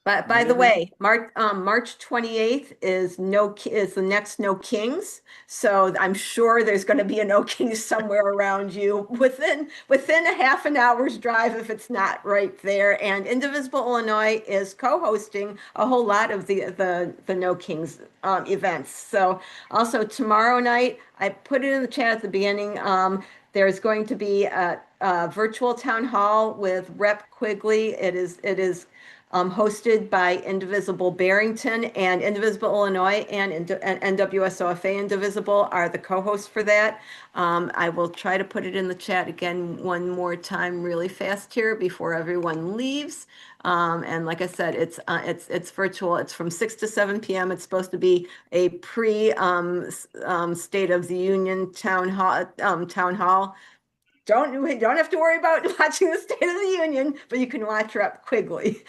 But by the way, March 28th is the next No Kings. So I'm sure there's going to be a No Kings somewhere around you within a half an hour's drive if it's not right there. And Indivisible Illinois is co-hosting a whole lot of the No Kings events. So also tomorrow night, I put it in the chat at the beginning. There's going to be a virtual town hall with Rep. Quigley. It is hosted by Indivisible Barrington, and Indivisible Illinois and NWSOFA Indivisible are the co-hosts for that. I will try to put it in the chat again one more time really fast here before everyone leaves. And like I said, it's virtual. It's from 6 to 7 p.m. It's supposed to be a pre State of the Union town hall. Don't have to worry about watching the State of the Union, but you can watch Rep. Quigley.